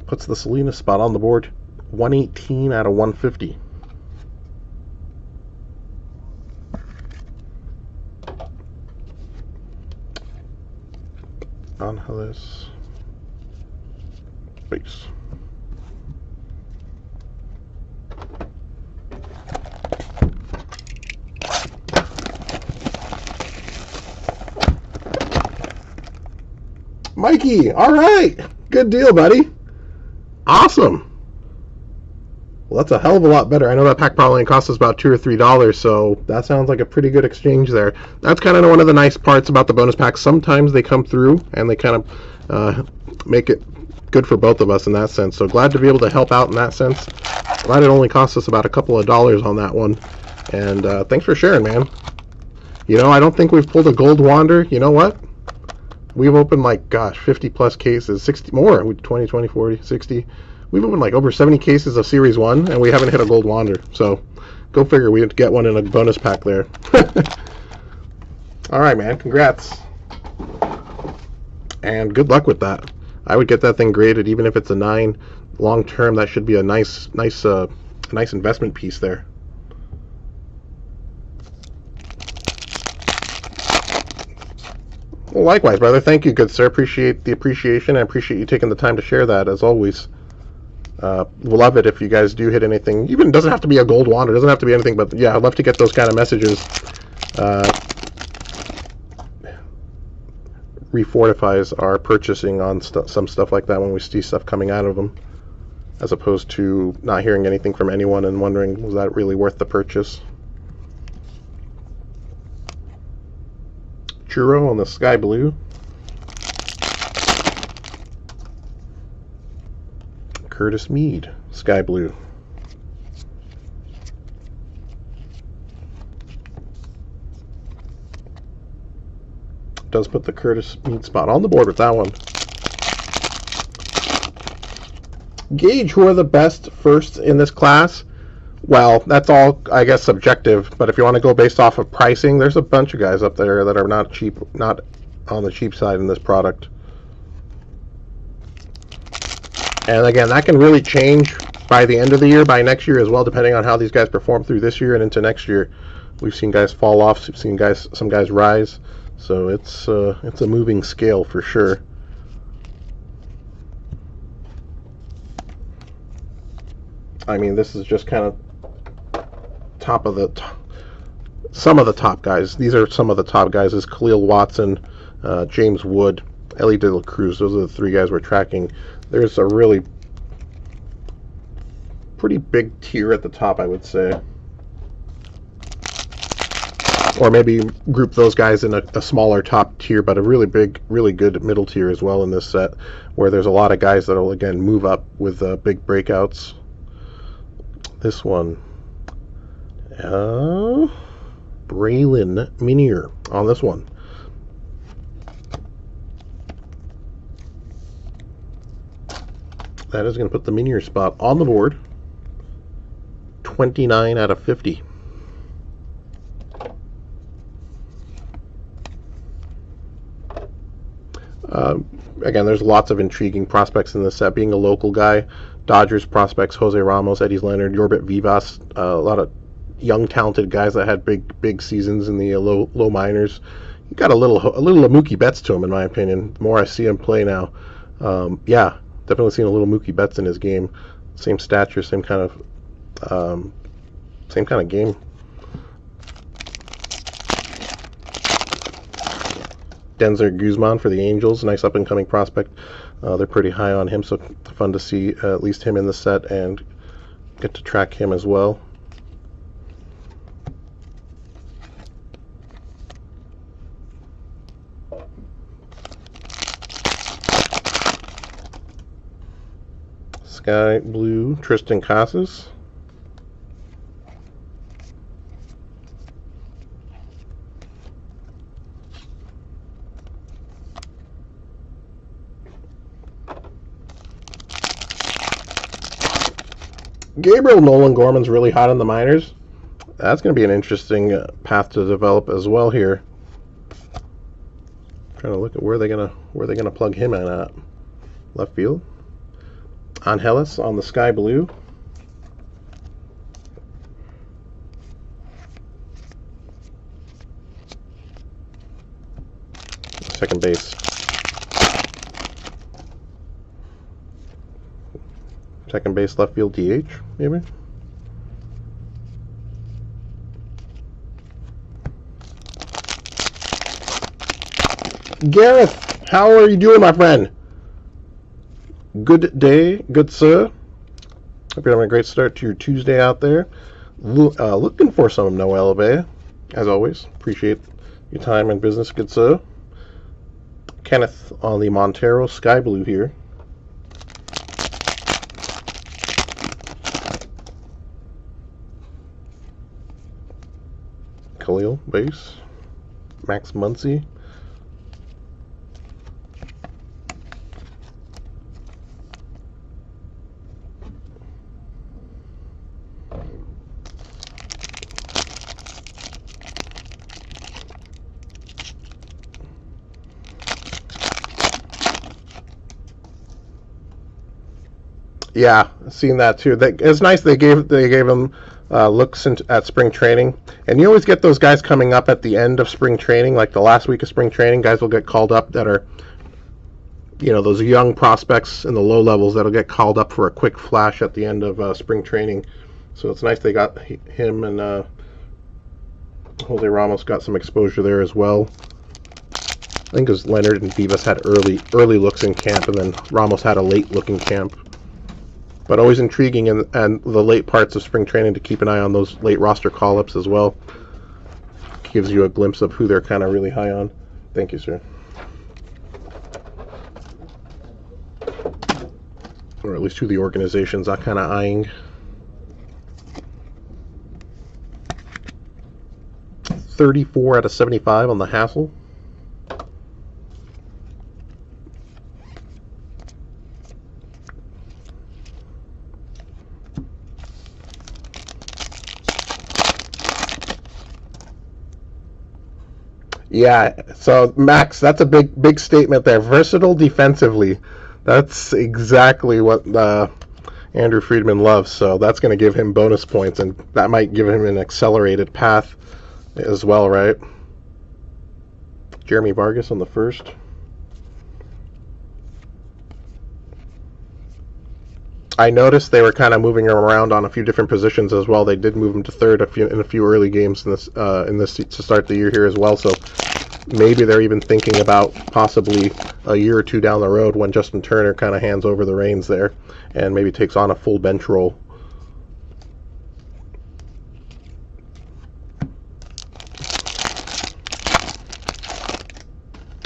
Puts the Salinas spot on the board. 118 out of 150. Angeles base. Mikey, all right. Good deal, buddy. Awesome. Well, that's a hell of a lot better. I know that pack probably cost us about $2 or $3, so that sounds like a pretty good exchange there. That's kind of one of the nice parts about the bonus packs. Sometimes they come through and they kind of make it good for both of us in that sense. So glad to be able to help out in that sense. Glad it only cost us about a couple of dollars on that one. And thanks for sharing, man. You know, I don't think we've pulled a gold wander. You know what? We've opened like, gosh, 50 plus cases, 60 more, 20, 20, 40, 60. We've opened like over 70 cases of Series 1, and we haven't hit a gold wander. So go figure, we had to get one in a bonus pack there. All right, man, congrats. And good luck with that. I would get that thing graded, even if it's a 9. Long term, that should be a nice investment piece there. Well, likewise, brother. Thank you, good sir. Appreciate the appreciation. I appreciate you taking the time to share that, as always. We'll love it if you guys do hit anything. Even doesn't have to be a gold wand. It doesn't have to be anything, but yeah, I'd love to get those kind of messages. Refortifies our purchasing on some stuff like that when we see stuff coming out of them, as opposed to not hearing anything from anyone and wondering, was that really worth the purchase? Churro on the Sky Blue. Curtis Mead, Sky Blue. Does put the Curtis Mead spot on the board with that one. Gauge who are the best firsts in this class. Well, that's all, I guess, subjective, but if you want to go based off of pricing, there's a bunch of guys up there that are not cheap, not on the cheap side in this product. And again, that can really change by the end of the year, by next year as well, depending on how these guys perform through this year and into next year. We've seen guys fall off, we've seen some guys rise, so it's a moving scale for sure. I mean, this is just kind of some of the top guys. These are some of the top guys. Is Khalil Watson, James Wood, Ellie De La Cruz. Those are the 3 guys we're tracking. There's a really pretty big tier at the top, I would say. Or maybe group those guys in a smaller top tier, but a really big, really good middle tier as well in this set, where there's a lot of guys that will, again, move up with big breakouts. This one, Braylon Minier on this one. That is going to put the Minier spot on the board. 29 out of 50. Again, there's lots of intriguing prospects in this set. Being a local guy, Dodgers prospects, Jose Ramos, Eddie Leonard, Yorbit Vivas, a lot of young, talented guys that had big seasons in the low minors. He got a little Mookie Betts to him, in my opinion. The more I see him play now, yeah, definitely seen a little Mookie Betts in his game. Same stature, same kind of game. Denzer Guzman for the Angels, nice up-and-coming prospect. They're pretty high on him, so fun to see at least him in the set and get to track him as well. Sky Blue Tristan Casas. Gabriel Nolan Gorman's really hot in the minors. That's going to be an interesting path to develop as well here. Trying to look at where they're gonna plug him in at. Left field. Angeles on the Sky Blue. Second base. Second base, left field, DH, maybe. Gareth, how are you doing, my friend? Good day, good sir. Hope you're having a great start to your Tuesday out there. Looking for some Noel Bay, as always. Appreciate your time and business, good sir. Kenneth on the Montero Sky Blue here. Khalil base. Max Muncie. Yeah, seen that too. It's nice they gave him looks at spring training, and you always get those guys coming up at the end of spring training, like the last week of spring training. Guys will get called up that are, those young prospects in the low levels that'll get called up for a quick flash at the end of spring training. So it's nice they got him, and Jose Ramos got some exposure there as well. I think it was Leonard and Vivas had early looks in camp, and then Ramos had a late look in camp. But always intriguing and the late parts of spring training to keep an eye on those late roster call-ups as well. Gives you a glimpse of who they're kind of really high on. Thank you, sir. Or at least who the organizations are kind of eyeing. 34 out of 75 on the Hassel. Yeah, so Max, that's a big statement there. Versatile defensively. That's exactly what Andrew Friedman loves. So that's going to give him bonus points, and that might give him an accelerated path as well, right? Jeremy Vargas on the first. I noticed they were kind of moving him around on a few different positions as well. They did move him to third in a few early games in this to start the year here as well. So maybe they're even thinking about possibly a year or two down the road when Justin Turner kind of hands over the reins there and maybe takes on a full bench role.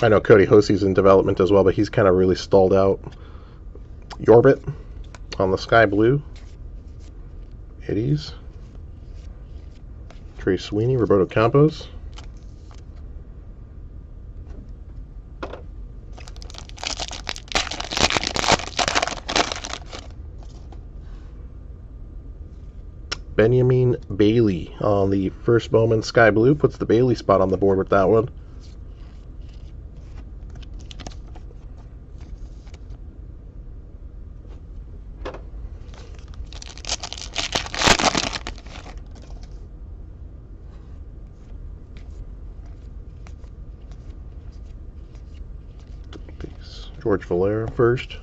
I know Cody Hosey's in development as well, but he's kind of really stalled out. Yorbit on the Sky Blue. Eddies. Trey Sweeney, Roberto Campos. Benjamin Bailey on the first Bowman Sky Blue. Puts the Bailey spot on the board with that one. George Valera first.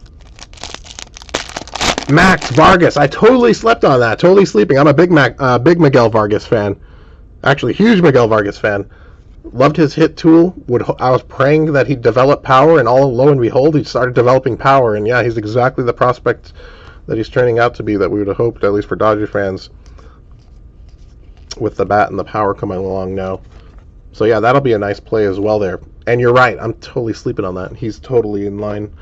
Max Vargas. I totally slept on that. Totally sleeping. I'm a big Miguel Vargas fan. Actually, huge Miguel Vargas fan. Loved his hit tool. I was praying that he'd develop power, and lo and behold, he started developing power. And yeah, he's exactly the prospect that he's turning out to be that we would have hoped, at least for Dodger fans, with the bat and the power coming along now. So yeah, that'll be a nice play as well there. And you're right, I'm totally sleeping on that. He's totally in line.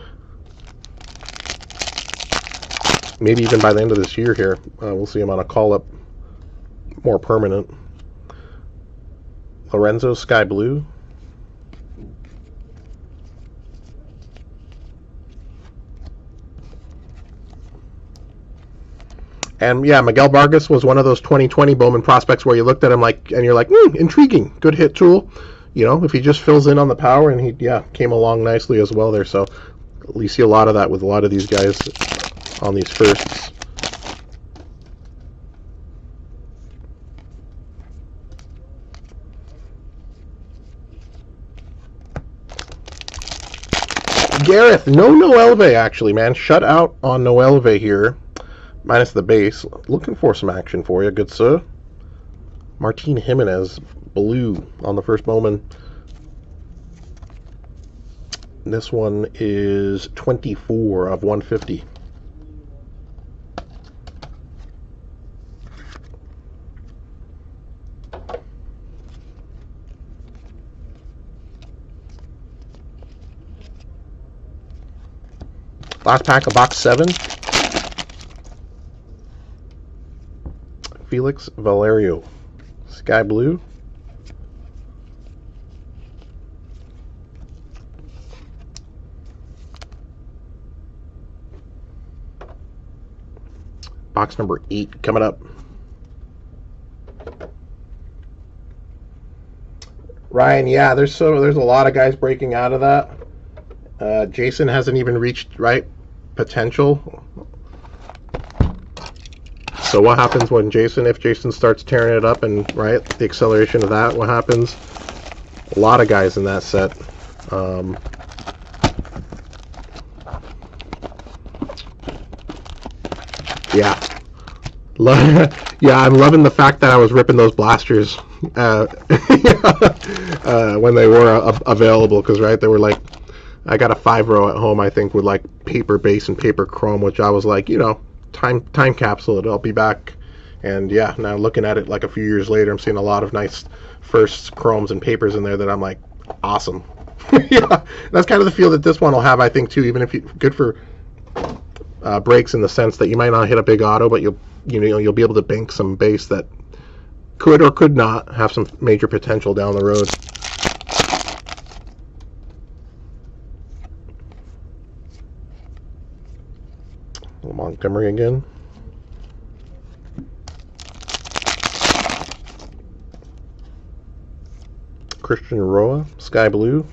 maybe even by the end of this year here, we'll see him on a call-up, more permanent. Lorenzo, Sky Blue. And yeah, Miguel Vargas was one of those 2020 Bowman prospects where you looked at him like, and you're like, intriguing, good hit tool. You know, if he just fills in on the power, and he, came along nicely as well there. So you see a lot of that with a lot of these guys on these firsts. Gareth, no Noelve actually, man. Shut out on Noelve here. Minus the base. Looking for some action for you, good sir. Martin Jimenez, blue on the first Bowman. This one is 24 of 150. Last pack of box 7. Felix Valerio, Sky Blue. Box number 8 coming up. Ryan, yeah, there's a lot of guys breaking out of that. Jason hasn't even reached potential. So what happens when if Jason starts tearing it up and the acceleration of that, what happens? A lot of guys in that set. Yeah. Yeah, I'm loving the fact that I was ripping those blasters when they were available, because they were like, I got a 5-row at home, I think, with paper base and paper chrome, which I was like, time capsule it. I'll be back. And yeah, now looking at it a few years later, I'm seeing a lot of nice firsts, chromes, and papers in there that I'm like, awesome. Yeah, that's kind of the feel that this one will have, I think, too. Even if good for breaks, in the sense that you might not hit a big auto, but you'll be able to bank some base that could or could not have some major potential down the road. Montgomery again. Christian Roa, Sky Blue.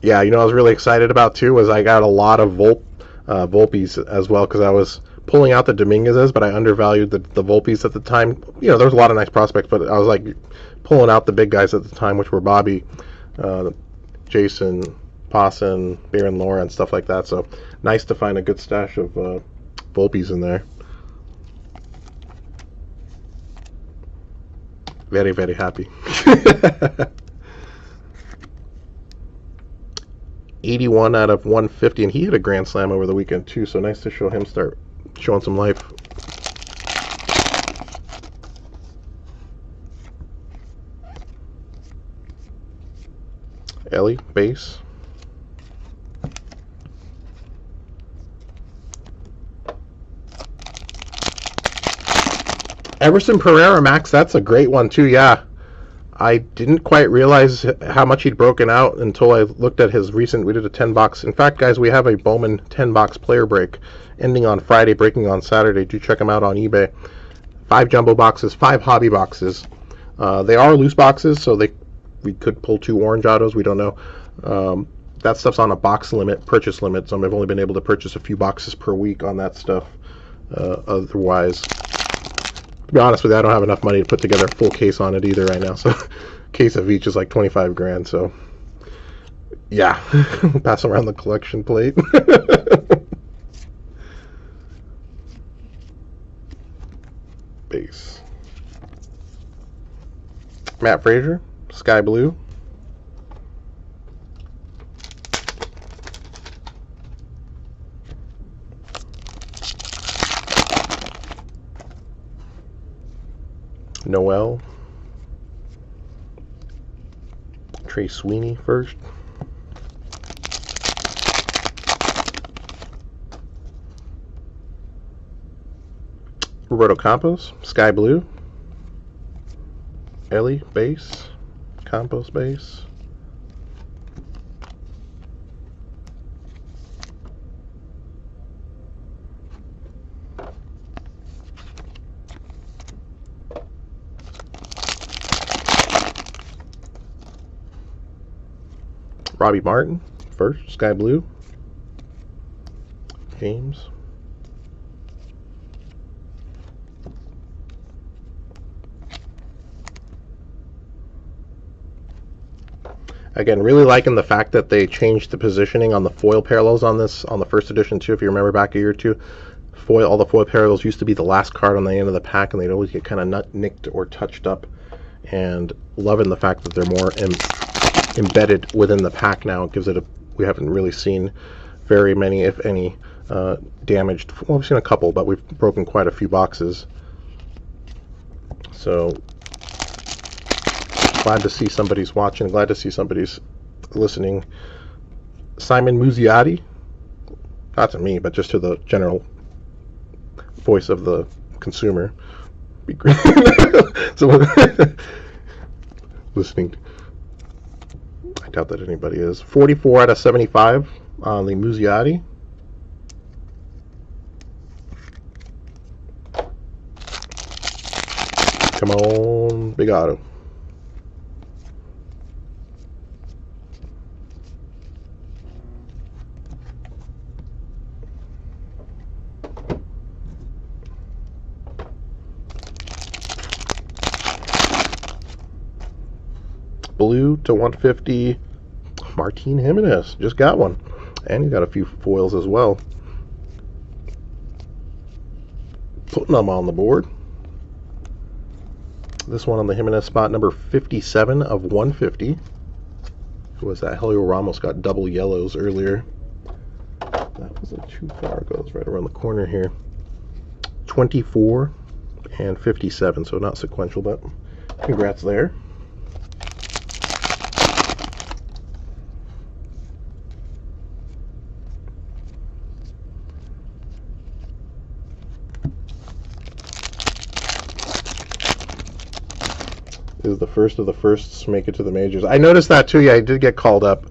Yeah, I was really excited about too was I got a lot of Volpes as well, because I was pulling out the Dominguez's, but I undervalued the Volpes at the time. There was a lot of nice prospects, but I was pulling out the big guys at the time, which were Bobby, Jason, Pawson, Baron Laura, and stuff like that. So nice to find a good stash of Volpes in there. Very, very happy. 81 out of 150, and he hit a grand slam over the weekend too, so nice to show him start showing some life. Ellie, base. Everson Pereira, Max, that's a great one too, yeah. I didn't quite realize how much he'd broken out until I looked at his recent, we did a 10-box. In fact, guys, we have a Bowman 10-box player break ending on Friday, breaking on Saturday. Do check them out on eBay. 5 jumbo boxes, 5 hobby boxes. They are loose boxes, so we could pull 2 orange autos. We don't know. That stuff's on a box limit, purchase limit, so I've only been able to purchase a few boxes per week on that stuff. Otherwise, to be honest with you, I don't have enough money to put together a full case on it either right now. So a case of each is like 25 grand. So yeah, pass around the collection plate. Base. Matt Frazier, Sky Blue. Noel. Trey Sweeney first. Roberto Campos, Sky Blue. Ellie, base. Campos, base. Robbie Martin, first, Sky Blue. James. Again, really liking the fact that they changed the positioning on the foil parallels on this, on the first edition too. If you remember back a year or two, all the foil parallels used to be the last card on the end of the pack, and they'd always get kind of nicked or touched up. And loving the fact that they're more embedded within the pack now. It gives it a, we haven't really seen very many, if any, damaged. Well, we've seen a couple, but we've broken quite a few boxes. So glad to see somebody's watching. Glad to see somebody's listening. Simon Muzziotti, not to me, but just to the general voice of the consumer. Be great. So listening. I doubt that anybody is. 44 out of 75 on the Muzziotti. Come on, big auto. Blue to 150, Martin Jimenez, just got one, and he got a few foils as well. Putting them on the board. This one on the Jimenez spot, number 57 of 150. Who was that? Helio Ramos got double yellows earlier. That wasn't too far ago. It's right around the corner here. 24 and 57, so not sequential, but congrats there. Is the first of the firsts make it to the majors. I noticed that too. Yeah, I did get called up.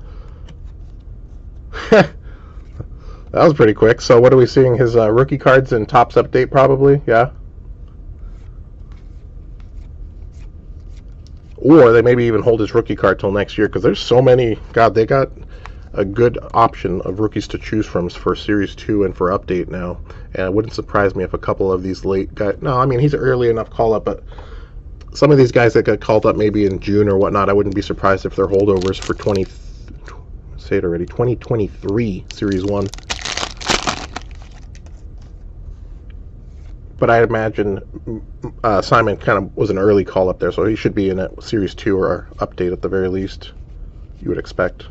That was pretty quick. So what are we seeing? His rookie cards and Topps update probably? Yeah. Or they maybe even hold his rookie card till next year, because there's so many. God, they got a good option of rookies to choose from for Series 2 and for update now. And it wouldn't surprise me if a couple of these late guys... No, I mean, he's an early enough call-up, but some of these guys that got called up maybe in June or whatnot, I wouldn't be surprised if they're holdovers for 2023 Series 1. But I imagine Simon kind of was an early call up there, so he should be in a Series 2 or update at the very least, you would expect.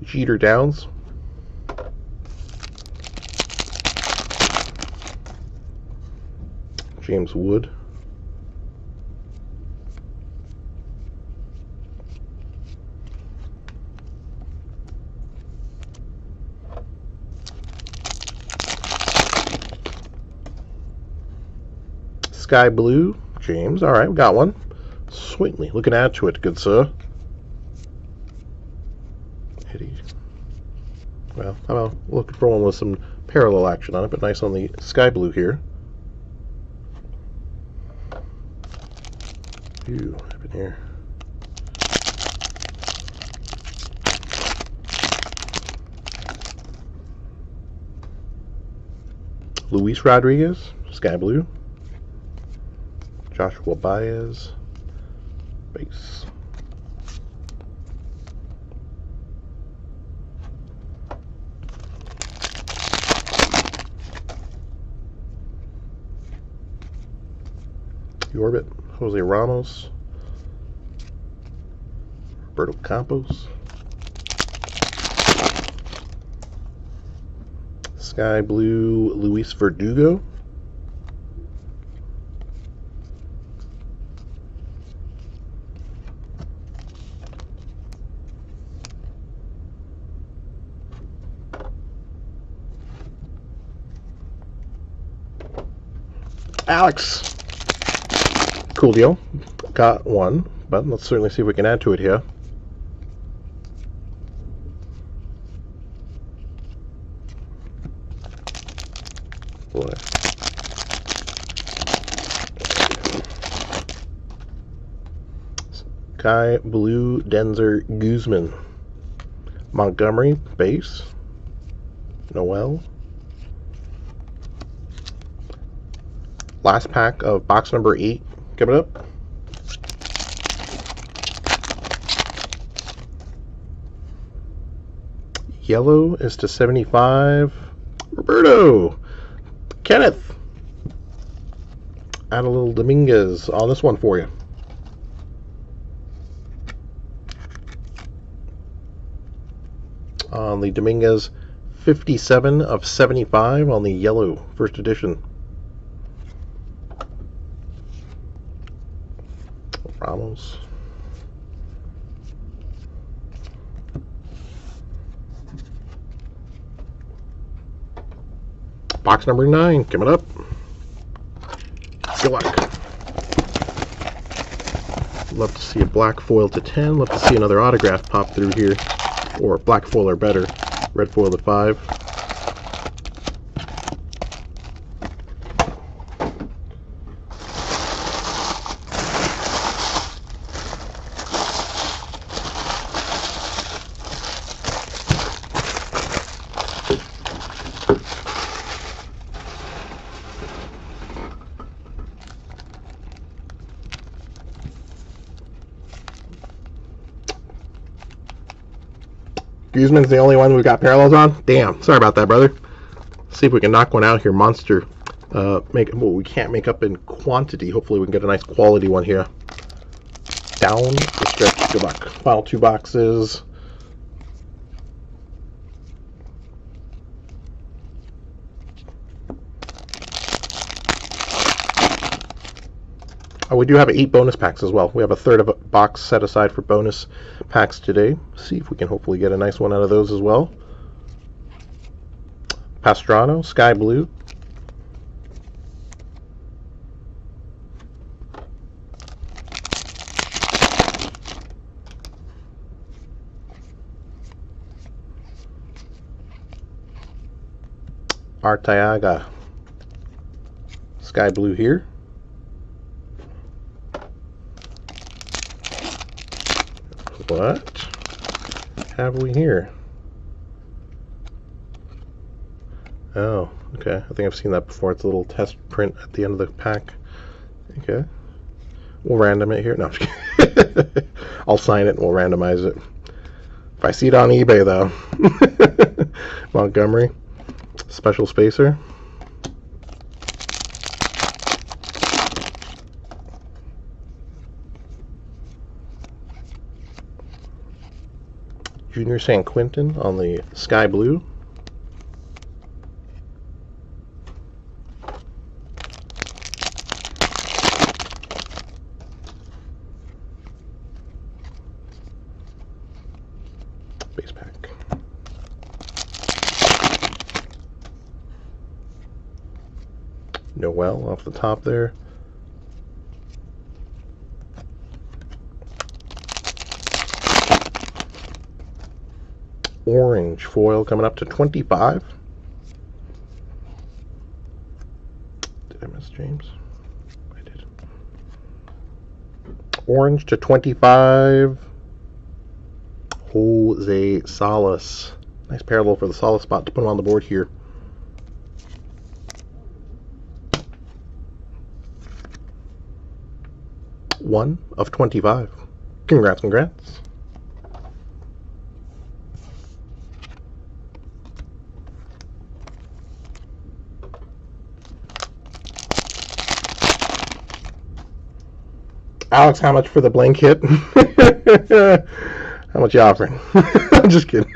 Jeter Downs. James Wood. Sky Blue, James. All right, we got one. Sweetly. Looking add to it, good sir. Eddie. Well, I'm looking for one with some parallel action on it, but nice on the Sky Blue here. Ooh, what happened here? Luis Rodriguez, Sky Blue. Joshua Baez, base. Orbit, Jose Ramos, Roberto Campos, Sky Blue, Luis Verdugo, Alex. Cool deal. Got one, but let's certainly see if we can add to it here. Boy. Sky Blue Denzer Guzman. Montgomery base. Noel. Last pack of box number 8. Give it up. Yellow is to 75. Roberto. Kenneth. Add a little Dominguez on this one for you. On the Dominguez, 57 of 75 on the yellow first edition. Ramos. Box number 9 coming up. Good luck. Love to see a black foil to 10. Love to see another autograph pop through here. Or black foil or better. Red foil to 5. Guzman's the only one we've got parallels on. Damn, sorry about that, brother. See if we can knock one out here. Monster. Well, we can't make up in quantity. Hopefully we can get a nice quality one here. Down the stretch. Good luck. Final 2 boxes. We do have 8 bonus packs as well. We have a third of a box set aside for bonus packs today. See if we can hopefully get a nice one out of those as well. Pastrano, Sky Blue. Arteaga, Sky Blue here. What have we here? Oh, okay. I think I've seen that before. It's a little test print at the end of the pack. Okay. We'll random it here. No, I'm just kidding. I'll sign it and we'll randomize it. If I see it on eBay, though. Montgomery. Special spacer. Junior San Quentin on the Sky Blue. Base pack. Noel off the top there. Orange foil coming up to 25. Did I miss James? I did. Orange to 25. Jose Salas. Nice parallel for the Salas spot to put him on the board here. One of 25. Congrats, congrats. Alex, how much for the blank hit? How much you offering? I'm just kidding.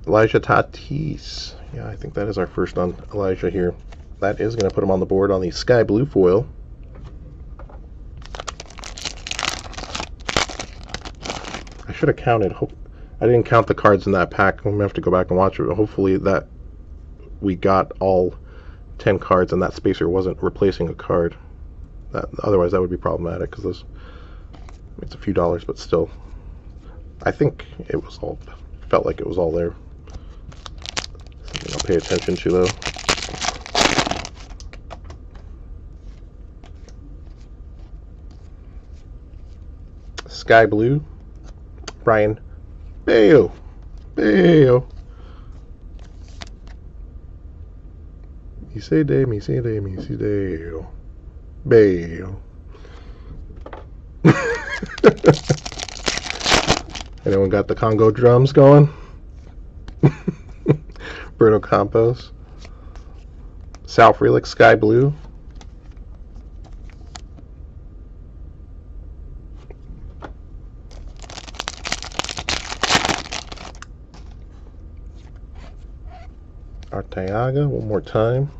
Elijah Tatis. Yeah, I think that is our first on Elijah here. That is going to put him on the board on the Sky Blue foil. I should have counted. I didn't count the cards in that pack. I'm going to have to go back and watch it. Hopefully that we got all 10 cards and that spacer wasn't replacing a card. Otherwise that would be problematic, because it's a few dollars, but still. I think it was all, felt like it was all there. Something I'll pay attention to though. Sky Blue, Brian Bayo. Me say day, me say day, me say day. Bayo. Anyone got the Congo drums going? Bruno Campos. Sal Frelick, Sky Blue. Arteaga, one more time.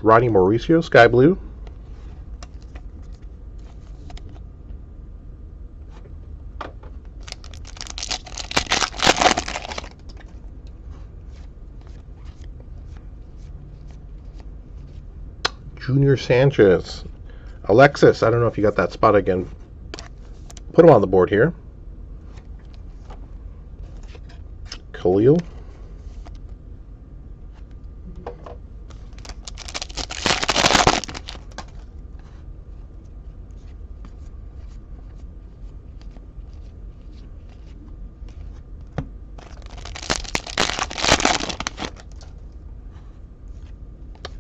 Ronnie Mauricio, Sky Blue. Junior Sanchez. Alexis, I don't know if you got that spot again. Put him on the board here. Khalil.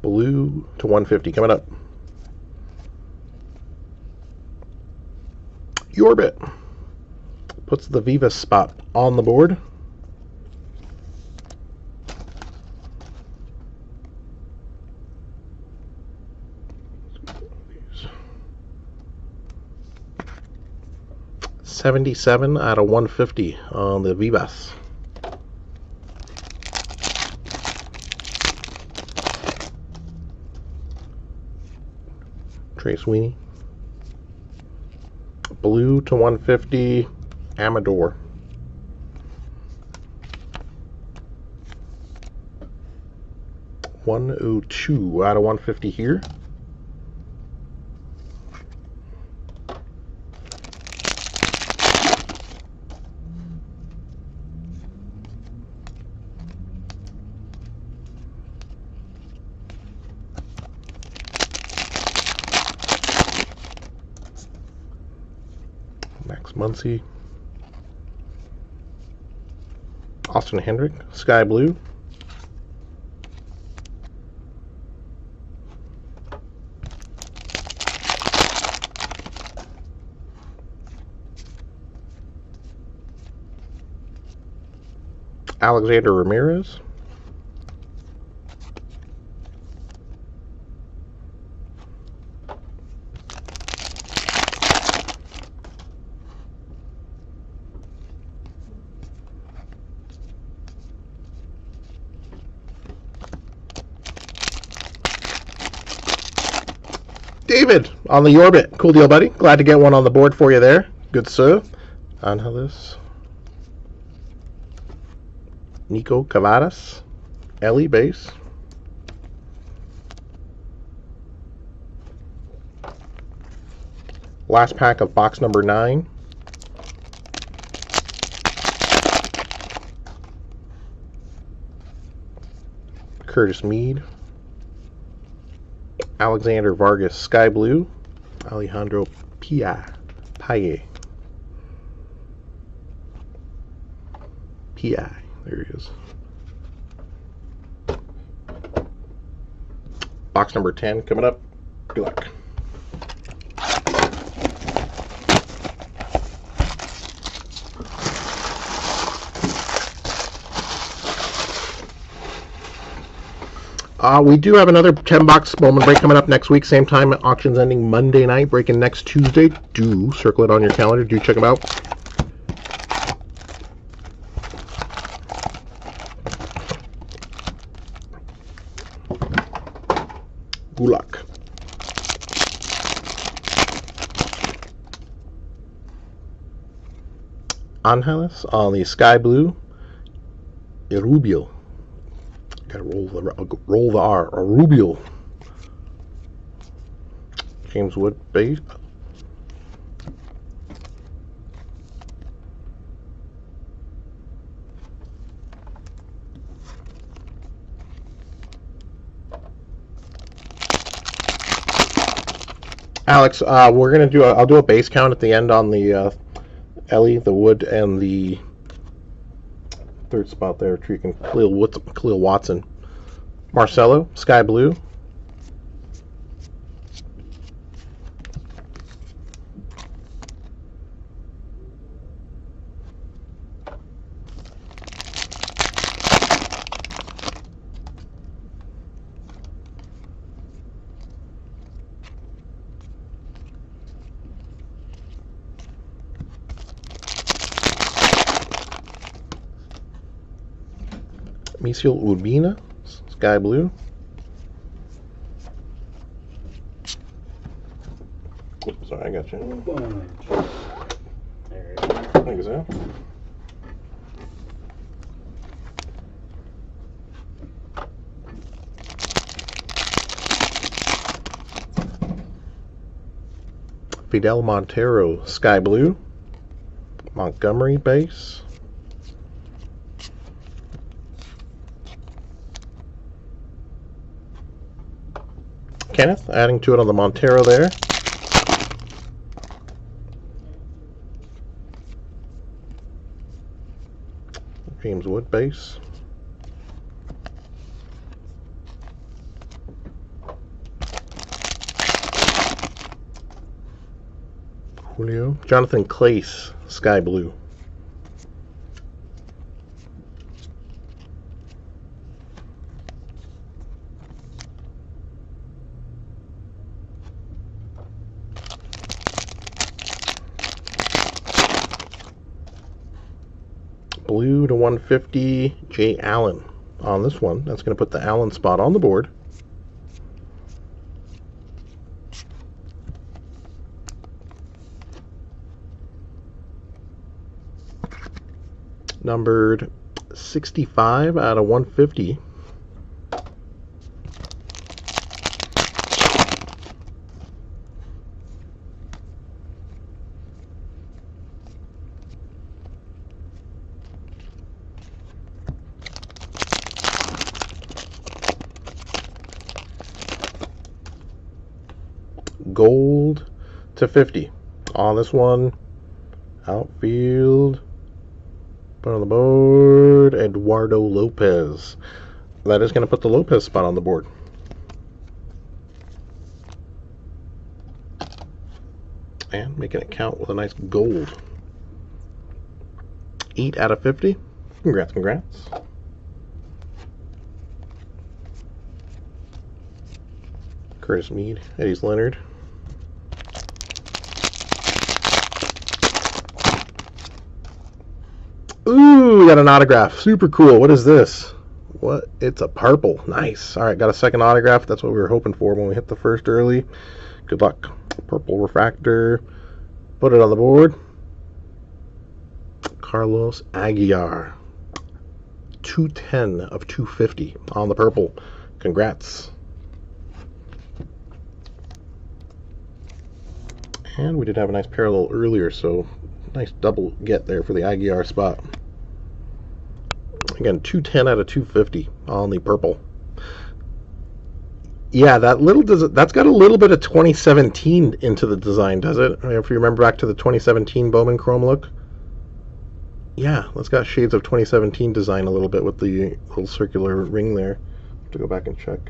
Blue to 150 coming up. Yorbit puts the Viva spot on the board. $77 out of 150 on the Vivas. Trey Sweeney. Blue to 150, Amador. $102 out of 150 here. Max Muncie. Austin Hendrick, Sky Blue. Alexander Ramirez. David on the Yorbit. Cool deal, buddy. Glad to get one on the board for you there. Good sir. Angeles. Nico Cavadas. Ellie base. Last pack of box number 9. Curtis Mead. Alexander Vargas, Sky Blue. Alejandro Paye. There he is. Box number 10 coming up. Good luck. We do have another 10-box Bowman break coming up next week. Same time, auctions ending Monday night, breaking next Tuesday. Do circle it on your calendar. Do check them out. Angeles on the Sky Blue. Rubio. Gotta roll the R. Rubio. James Wood base. Alex, we're gonna do. I'll do a base count at the end on the Ellie, the Wood, and the third spot there. Treating Khalil Watson, Marcelo, Sky Blue, Miguel Urbina, Sky Blue. Oops, sorry, I got you. There you go. Thanks, Al. Fidel Montero, Sky Blue. Montgomery base. Kenneth, adding to it on the Montero there. James Wood base. Julio. Jonathan Clace, Sky Blue. Blue to 150, Jay Allen on this one. That's going to put the Allen spot on the board. Numbered 65 out of 150. Gold to 50 on this one. Outfield, put on the board, Eduardo Lopez. That is going to put the Lopez spot on the board. And making it count with a nice gold. 8 out of 50. Congrats, congrats. Curtis Mead, Eddie's Leonard. Ooh, we got an autograph. Super cool. What is this? What? It's a purple. Nice. All right, got a second autograph. That's what we were hoping for when we hit the first early. Good luck. Purple refractor. Put it on the board. Carlos Aguilar. 210 of 250 on the purple. Congrats. And we did have a nice parallel earlier, so nice double get there for the Aguilar spot. Again, 210 out of 250 on the purple. Yeah, that's got a little bit of 2017 into the design, does it? I mean, if you remember back to the 2017 Bowman Chrome look. Yeah, that's got shades of 2017 design a little bit with the little circular ring there. I have to go back and check.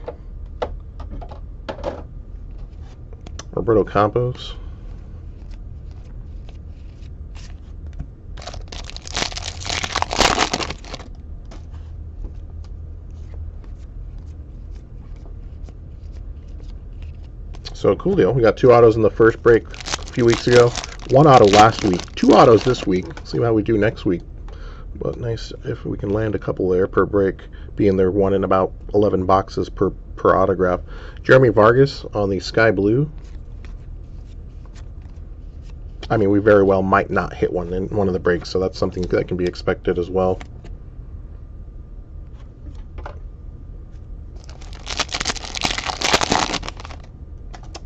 Roberto Campos. So cool deal. We got 2 autos in the first break a few weeks ago. 1 auto last week. 2 autos this week. See how we do next week. But nice if we can land a couple there per break, being there 1 in about 11 boxes per autograph. Jeremy Vargas on the Sky Blue. I mean, we very well might not hit one in one of the breaks, so that's something that can be expected as well.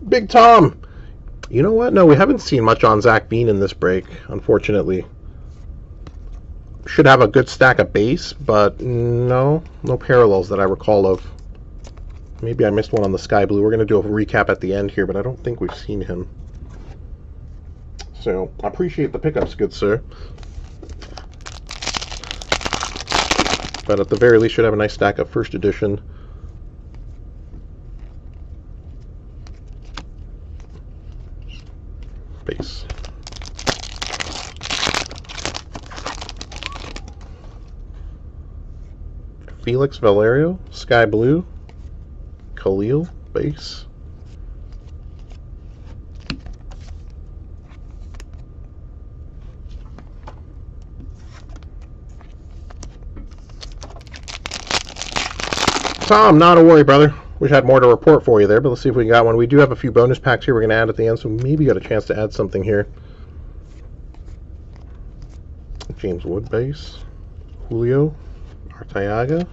Big Tom! You know what? No, we haven't seen much on Zach Bean in this break, unfortunately. Should have a good stack of base, but no parallels that I recall of. Maybe I missed one on the Sky Blue. We're going to do a recap at the end here, but I don't think we've seen him. So, I appreciate the pickups, good sir. But at the very least, should have a nice stack of first edition. Base. Felix Valerio, Sky Blue, Khalil, base. Tom, not a worry, brother. Wish I had more to report for you there, but let's see if we got one. We do have a few bonus packs here we're going to add at the end, so maybe got a chance to add something here. James Wood base. Julio Arteaga.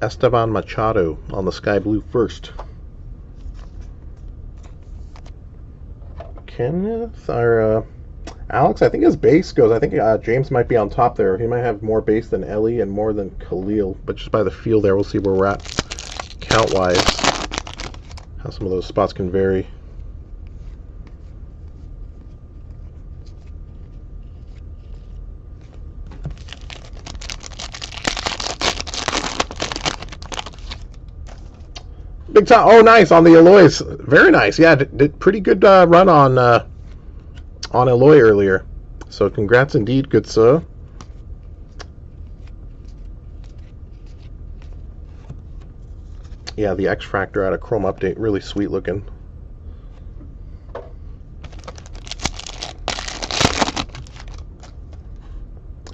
Esteban Machado on the Sky Blue first. Kenneth, or Alex, I think his base goes, I think James might be on top there. He might have more base than Ellie and more than Khalil, but just by the feel there, we'll see where we're at count-wise. How some of those spots can vary. Big Tom, oh nice, on the Eloys. Very nice, yeah, did pretty good run on Eloy earlier. So congrats indeed, good sir. Yeah, the X-Fractor out of Chrome Update, really sweet looking.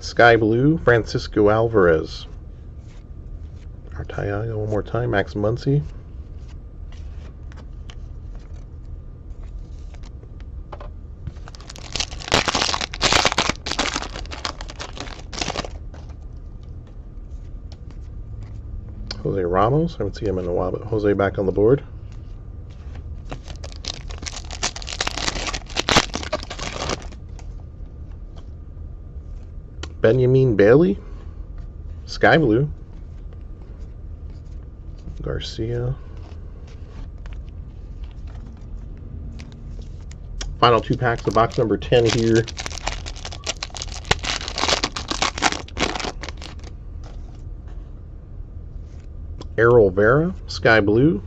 Sky Blue, Francisco Alvarez. Arteaga one more time, Max Muncie. Jose Ramos, I haven't seen him in a while, but Jose back on the board. Benjamin Bailey, Sky Blue. Garcia. Final two packs of box number 10 here. Errol Vera, Sky Blue.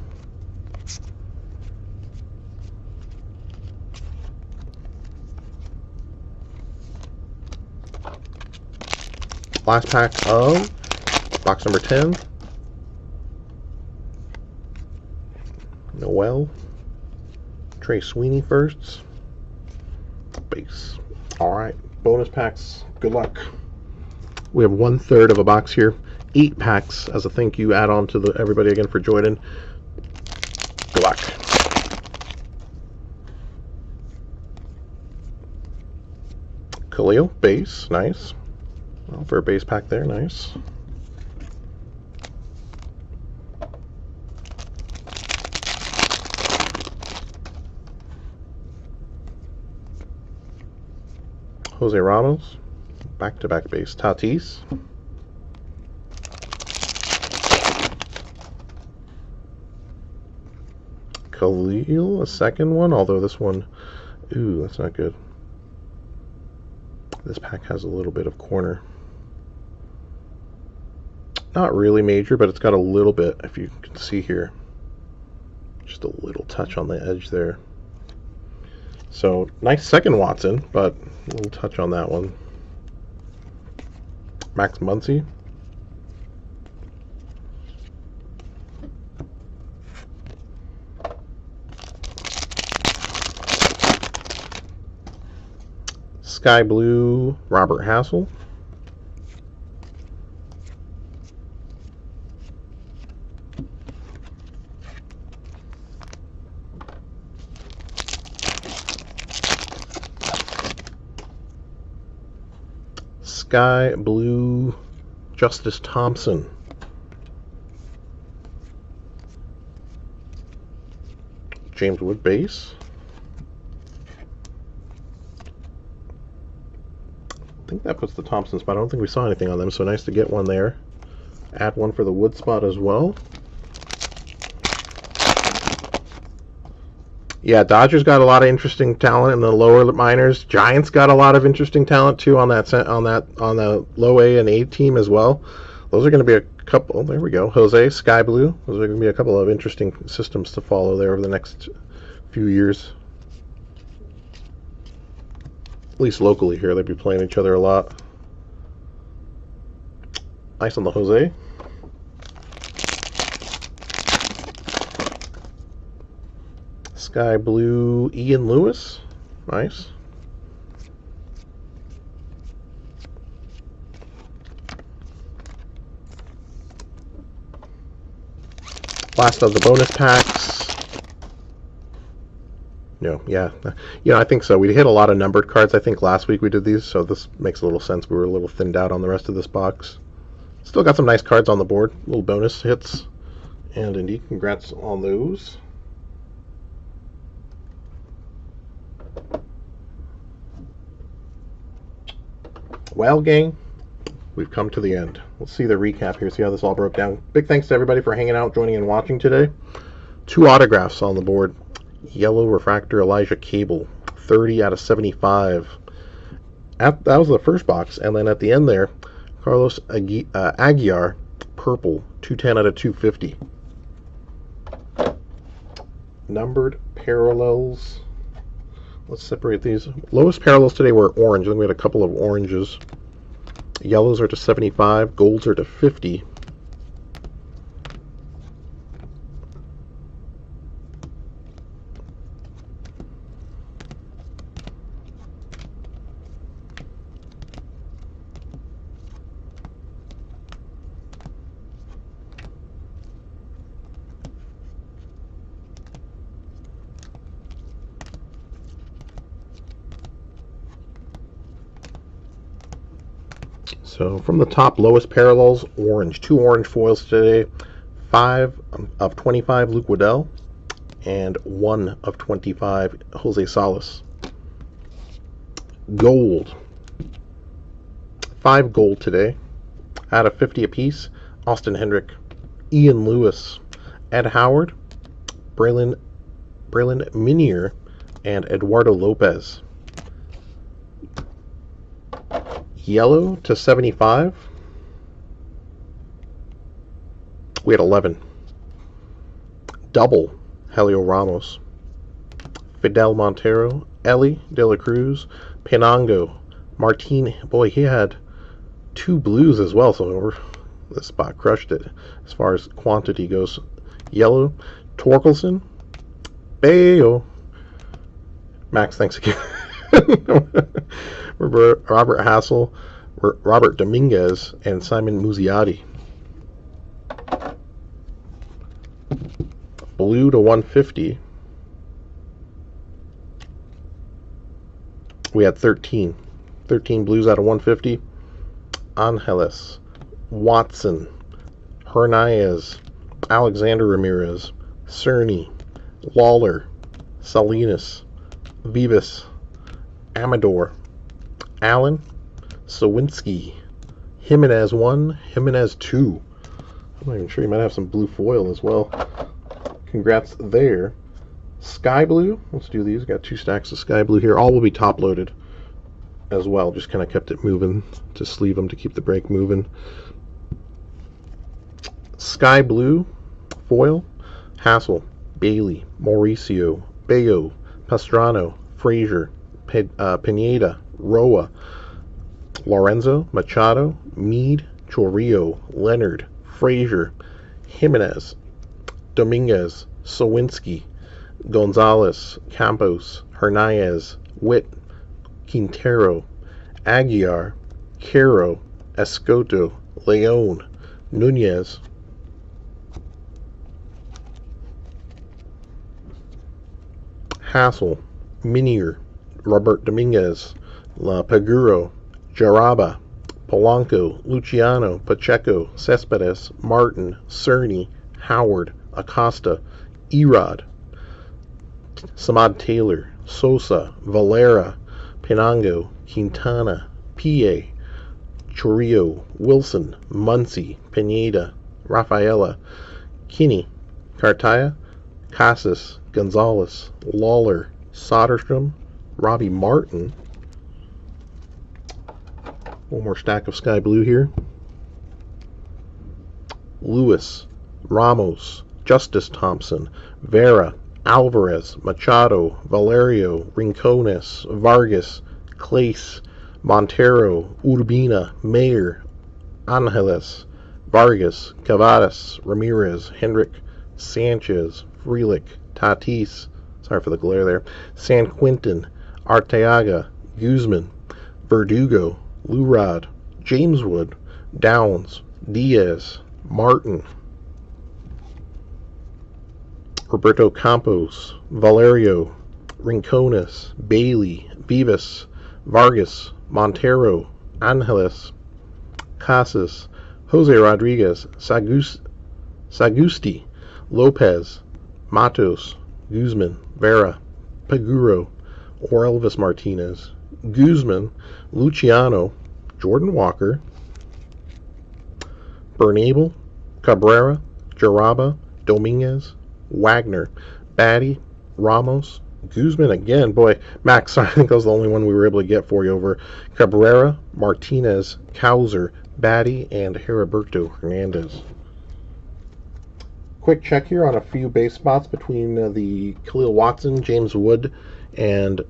Last pack of box number 10. Noel. Trey Sweeney first. Base. Alright, bonus packs. Good luck. We have 1/3 of a box here. 8 packs as a thank you add on to everybody again for joining. Good luck. Khalil, base, nice. Well, for a base pack there, nice. Jose Ramos, back-to-back base. Tatis. Khalil, a second one, although this one, ooh, that's not good. This pack has a little bit of corner. Not really major, but it's got a little bit, if you can see here. Just a little touch on the edge there. So, nice second Watson, but a little touch on that one. Max Muncie. Sky Blue, Robert Hassel. Sky Blue Justice Thompson. James Wood base. I think that puts the Thompson spot. I don't think we saw anything on them, so nice to get one there. Add one for the Wood spot as well. Yeah, Dodgers got a lot of interesting talent in the lower minors. Giants got a lot of interesting talent too on the low A and A team as well. Those are going to be a couple. There we go. Jose, Sky Blue. Those are going to be a couple of interesting systems to follow there over the next few years. At least locally here, they'd be playing each other a lot. Nice on the Jose. Sky Blue Ian Lewis. Nice. Last of the bonus packs. No, yeah. I think so. We hit a lot of numbered cards, I think, last week we did these, so this makes a little sense. We were a little thinned out on the rest of this box. Still got some nice cards on the board. Little bonus hits. And indeed, congrats on those. Well, gang, we've come to the end. Let's see the recap here, see how this all broke down. Big thanks to everybody for hanging out, joining, and watching today. 2 autographs on the board. Yellow Refractor Elijah Cable, 30 out of 75. That was the first box, and then at the end there, Carlos Aguiar, purple, 210 out of 250. Numbered parallels. Let's separate these. Lowest parallels today were orange. Then we had a couple of oranges. Yellows are to 75. Golds are to 50. So from the top, lowest parallels, orange. 2 orange foils today. 5 of 25, Luke Waddell. And 1 of 25, Jose Salas. Gold. 5 gold today. Out of 50 apiece, Austin Hendrick, Ian Lewis, Ed Howard, Braylon Minier, and Eduardo Lopez. Yellow to 75. We had 11. Double, Helio Ramos, Fidel Montero, Ellie De La Cruz, Penango, Martin. Boy, he had 2 blues as well, so this spot crushed it as far as quantity goes. Yellow, Torkelson, Bayo. Max, thanks again. Robert Hassel, Robert Dominguez, and Simon Muziati. Blue to 150. We had 13. 13 blues out of 150. Angeles, Watson, Hernandez, Alexander Ramirez, Cerny, Lawler, Salinas, Vivas, Amador, Allen, Sawinski, Jimenez 1, Jimenez 2. I'm not even sure, you might have some blue foil as well. Congrats there. Sky Blue, let's do these. Got 2 stacks of Sky Blue here. All will be top loaded as well. Just kind of kept it moving to sleeve them to keep the break moving. Sky Blue foil, Hassel, Bailey, Mauricio, Bayo, Pastrano, Frazier, Pineda, Roa, Lorenzo, Machado, Meade, Chorrillo, Leonard, Frazier, Jimenez, Dominguez, Sawinski, Gonzalez, Campos, Hernandez, Witt, Quintero, Aguiar, Caro, Escoto, Leon, Nunez, Hassel, Minier, Robert Dominguez, La Paguro, Jaraba, Polanco, Luciano, Pacheco, Cespedes, Martin, Cerny, Howard, Acosta, Erod, Samad Taylor, Sosa, Valera, Penango, Quintana, Pie, Chorio, Wilson, Muncie, Pineda, Rafaela, Kinney, Cartaya, Casas, Gonzalez, Lawler, Soderstrom, Robbie Martin. One more stack of sky blue here. Lewis, Ramos, Justice Thompson, Vera, Alvarez, Machado, Valerio, Rincones, Vargas, Clace, Montero, Urbina, Mayer, Angeles, Vargas, Cavadas, Ramirez, Hendrick, Sanchez, Frelick, Tatis, sorry for the glare there, San Quintin, Arteaga, Guzman, Verdugo, Lurad, Jameswood, Downs, Diaz, Martin, Roberto Campos, Valerio, Rincones, Bailey, Vivas, Vargas, Montero, Angeles, Casas, Jose Rodriguez, Sagusti, Lopez, Matos, Guzman, Vera, Paguro, Orelvis Martinez, Guzman, Luciano, Jordan Walker, Bernabel, Cabrera, Jaraba, Dominguez, Wagner, Batty, Ramos, Guzman again. Boy, Max, sorry, I think that was the only one we were able to get for you over Cabrera, Martinez, Cowser, Batty, and Heriberto Hernandez. Quick check here on a few base spots between the Khalil Watson, James Wood, and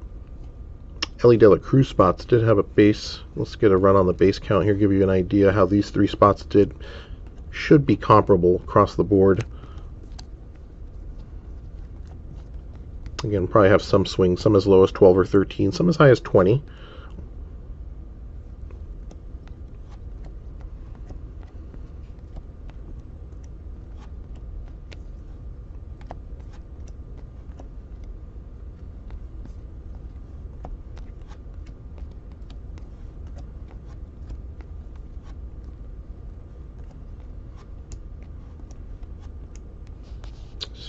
Ellie De La Cruz spots. Did have a base. Let's get a run on the base count here, give you an idea how these three spots did. Should be comparable across the board. Again, probably have some swings, some as low as 12 or 13, some as high as 20.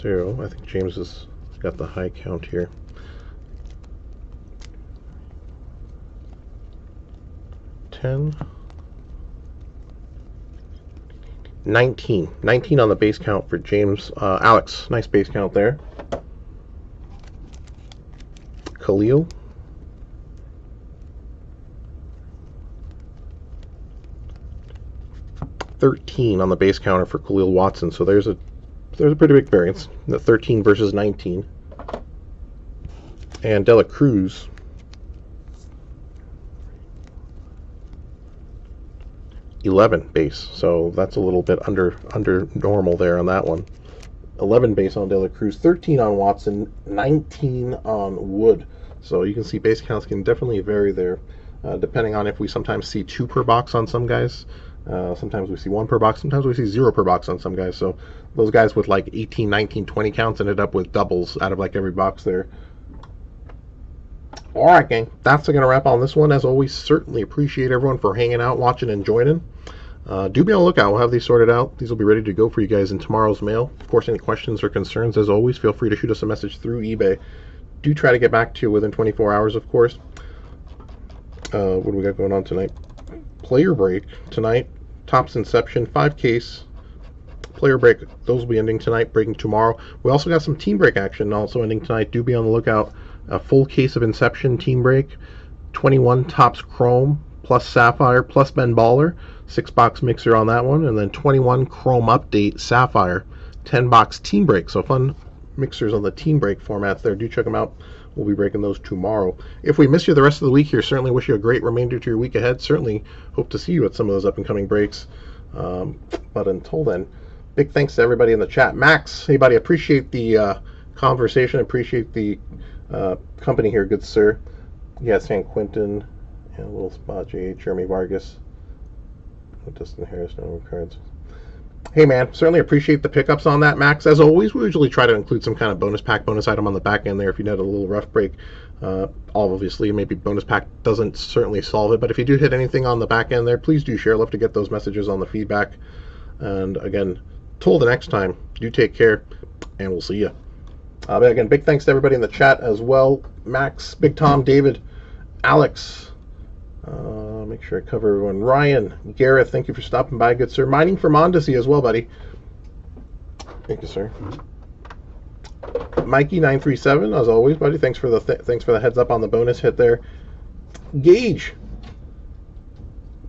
So, I think James has got the high count here. 10, 19. 19 on the base count for James. Alex, nice base count there. Khalil. $13 on the base counter for Khalil Watson. So there's a pretty big variance. The 13 versus 19. And De La Cruz, $11 base. So that's a little bit under normal there on that one. 11 base on De La Cruz, 13 on Watson, 19 on Wood. So you can see base counts can definitely vary there, depending on if we sometimes see 2 per box on some guys. Sometimes we see 1 per box. Sometimes we see 0 per box on some guys. So those guys with like 18, 19, 20 counts ended up with doubles out of like every box there. All right, gang. That's going to wrap on this one. As always, certainly appreciate everyone for hanging out, watching, and joining. Do be on the lookout. We'll have these sorted out. These will be ready to go for you guys in tomorrow's mail. Of course, any questions or concerns, as always, feel free to shoot us a message through eBay. Do try to get back to you within 24 hours, of course. What do we got going on tonight? Player break tonight. Topps Inception, 5-case. Player break, those will be ending tonight, breaking tomorrow. We also got some team break action also ending tonight. Do be on the lookout. A full case of Inception team break. 21 Topps Chrome plus Sapphire plus Ben Baller. 6-box mixer on that one. And then 21 Chrome Update Sapphire. 10-box team break. So fun mixers on the team break formats there. Do check them out. We'll be breaking those tomorrow. If we miss you the rest of the week here, certainly wish you a great remainder to your week ahead. Certainly hope to see you at some of those up-and-coming breaks. But until then, big thanks to everybody in the chat. Max, hey buddy, appreciate the conversation. Appreciate the company here, good sir. Yeah, San Quintin, and a little spot, J.H. Jeremy Vargas. Dustin Harris, no cards. Hey man, certainly appreciate the pickups on that, Max. As always, we usually try to include some kind of bonus pack, bonus item on the back end there if you had a little rough break. Obviously, maybe bonus pack doesn't certainly solve it, but if you do hit anything on the back end there, please do share. Love to get those messages on the feedback. And again, till the next time, do take care, and we'll see you. But again, big thanks to everybody in the chat as well. Max, Big Tom, David, Alex. Make sure I cover everyone. Ryan, Gareth, thank you for stopping by, good sir. Mining for Mondesi as well, buddy. Thank you, sir. Mikey937, as always, buddy. Thanks for the heads up on the bonus hit there. Gage,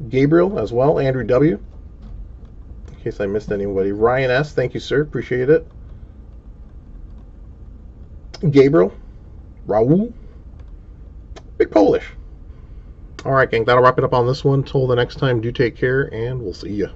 Gabriel as well. Andrew W. In case I missed anybody. Ryan S. Thank you, sir. Appreciate it. Gabriel, Raul, Big Polish. All right, gang, that'll wrap it up on this one. Till the next time, do take care, and we'll see you.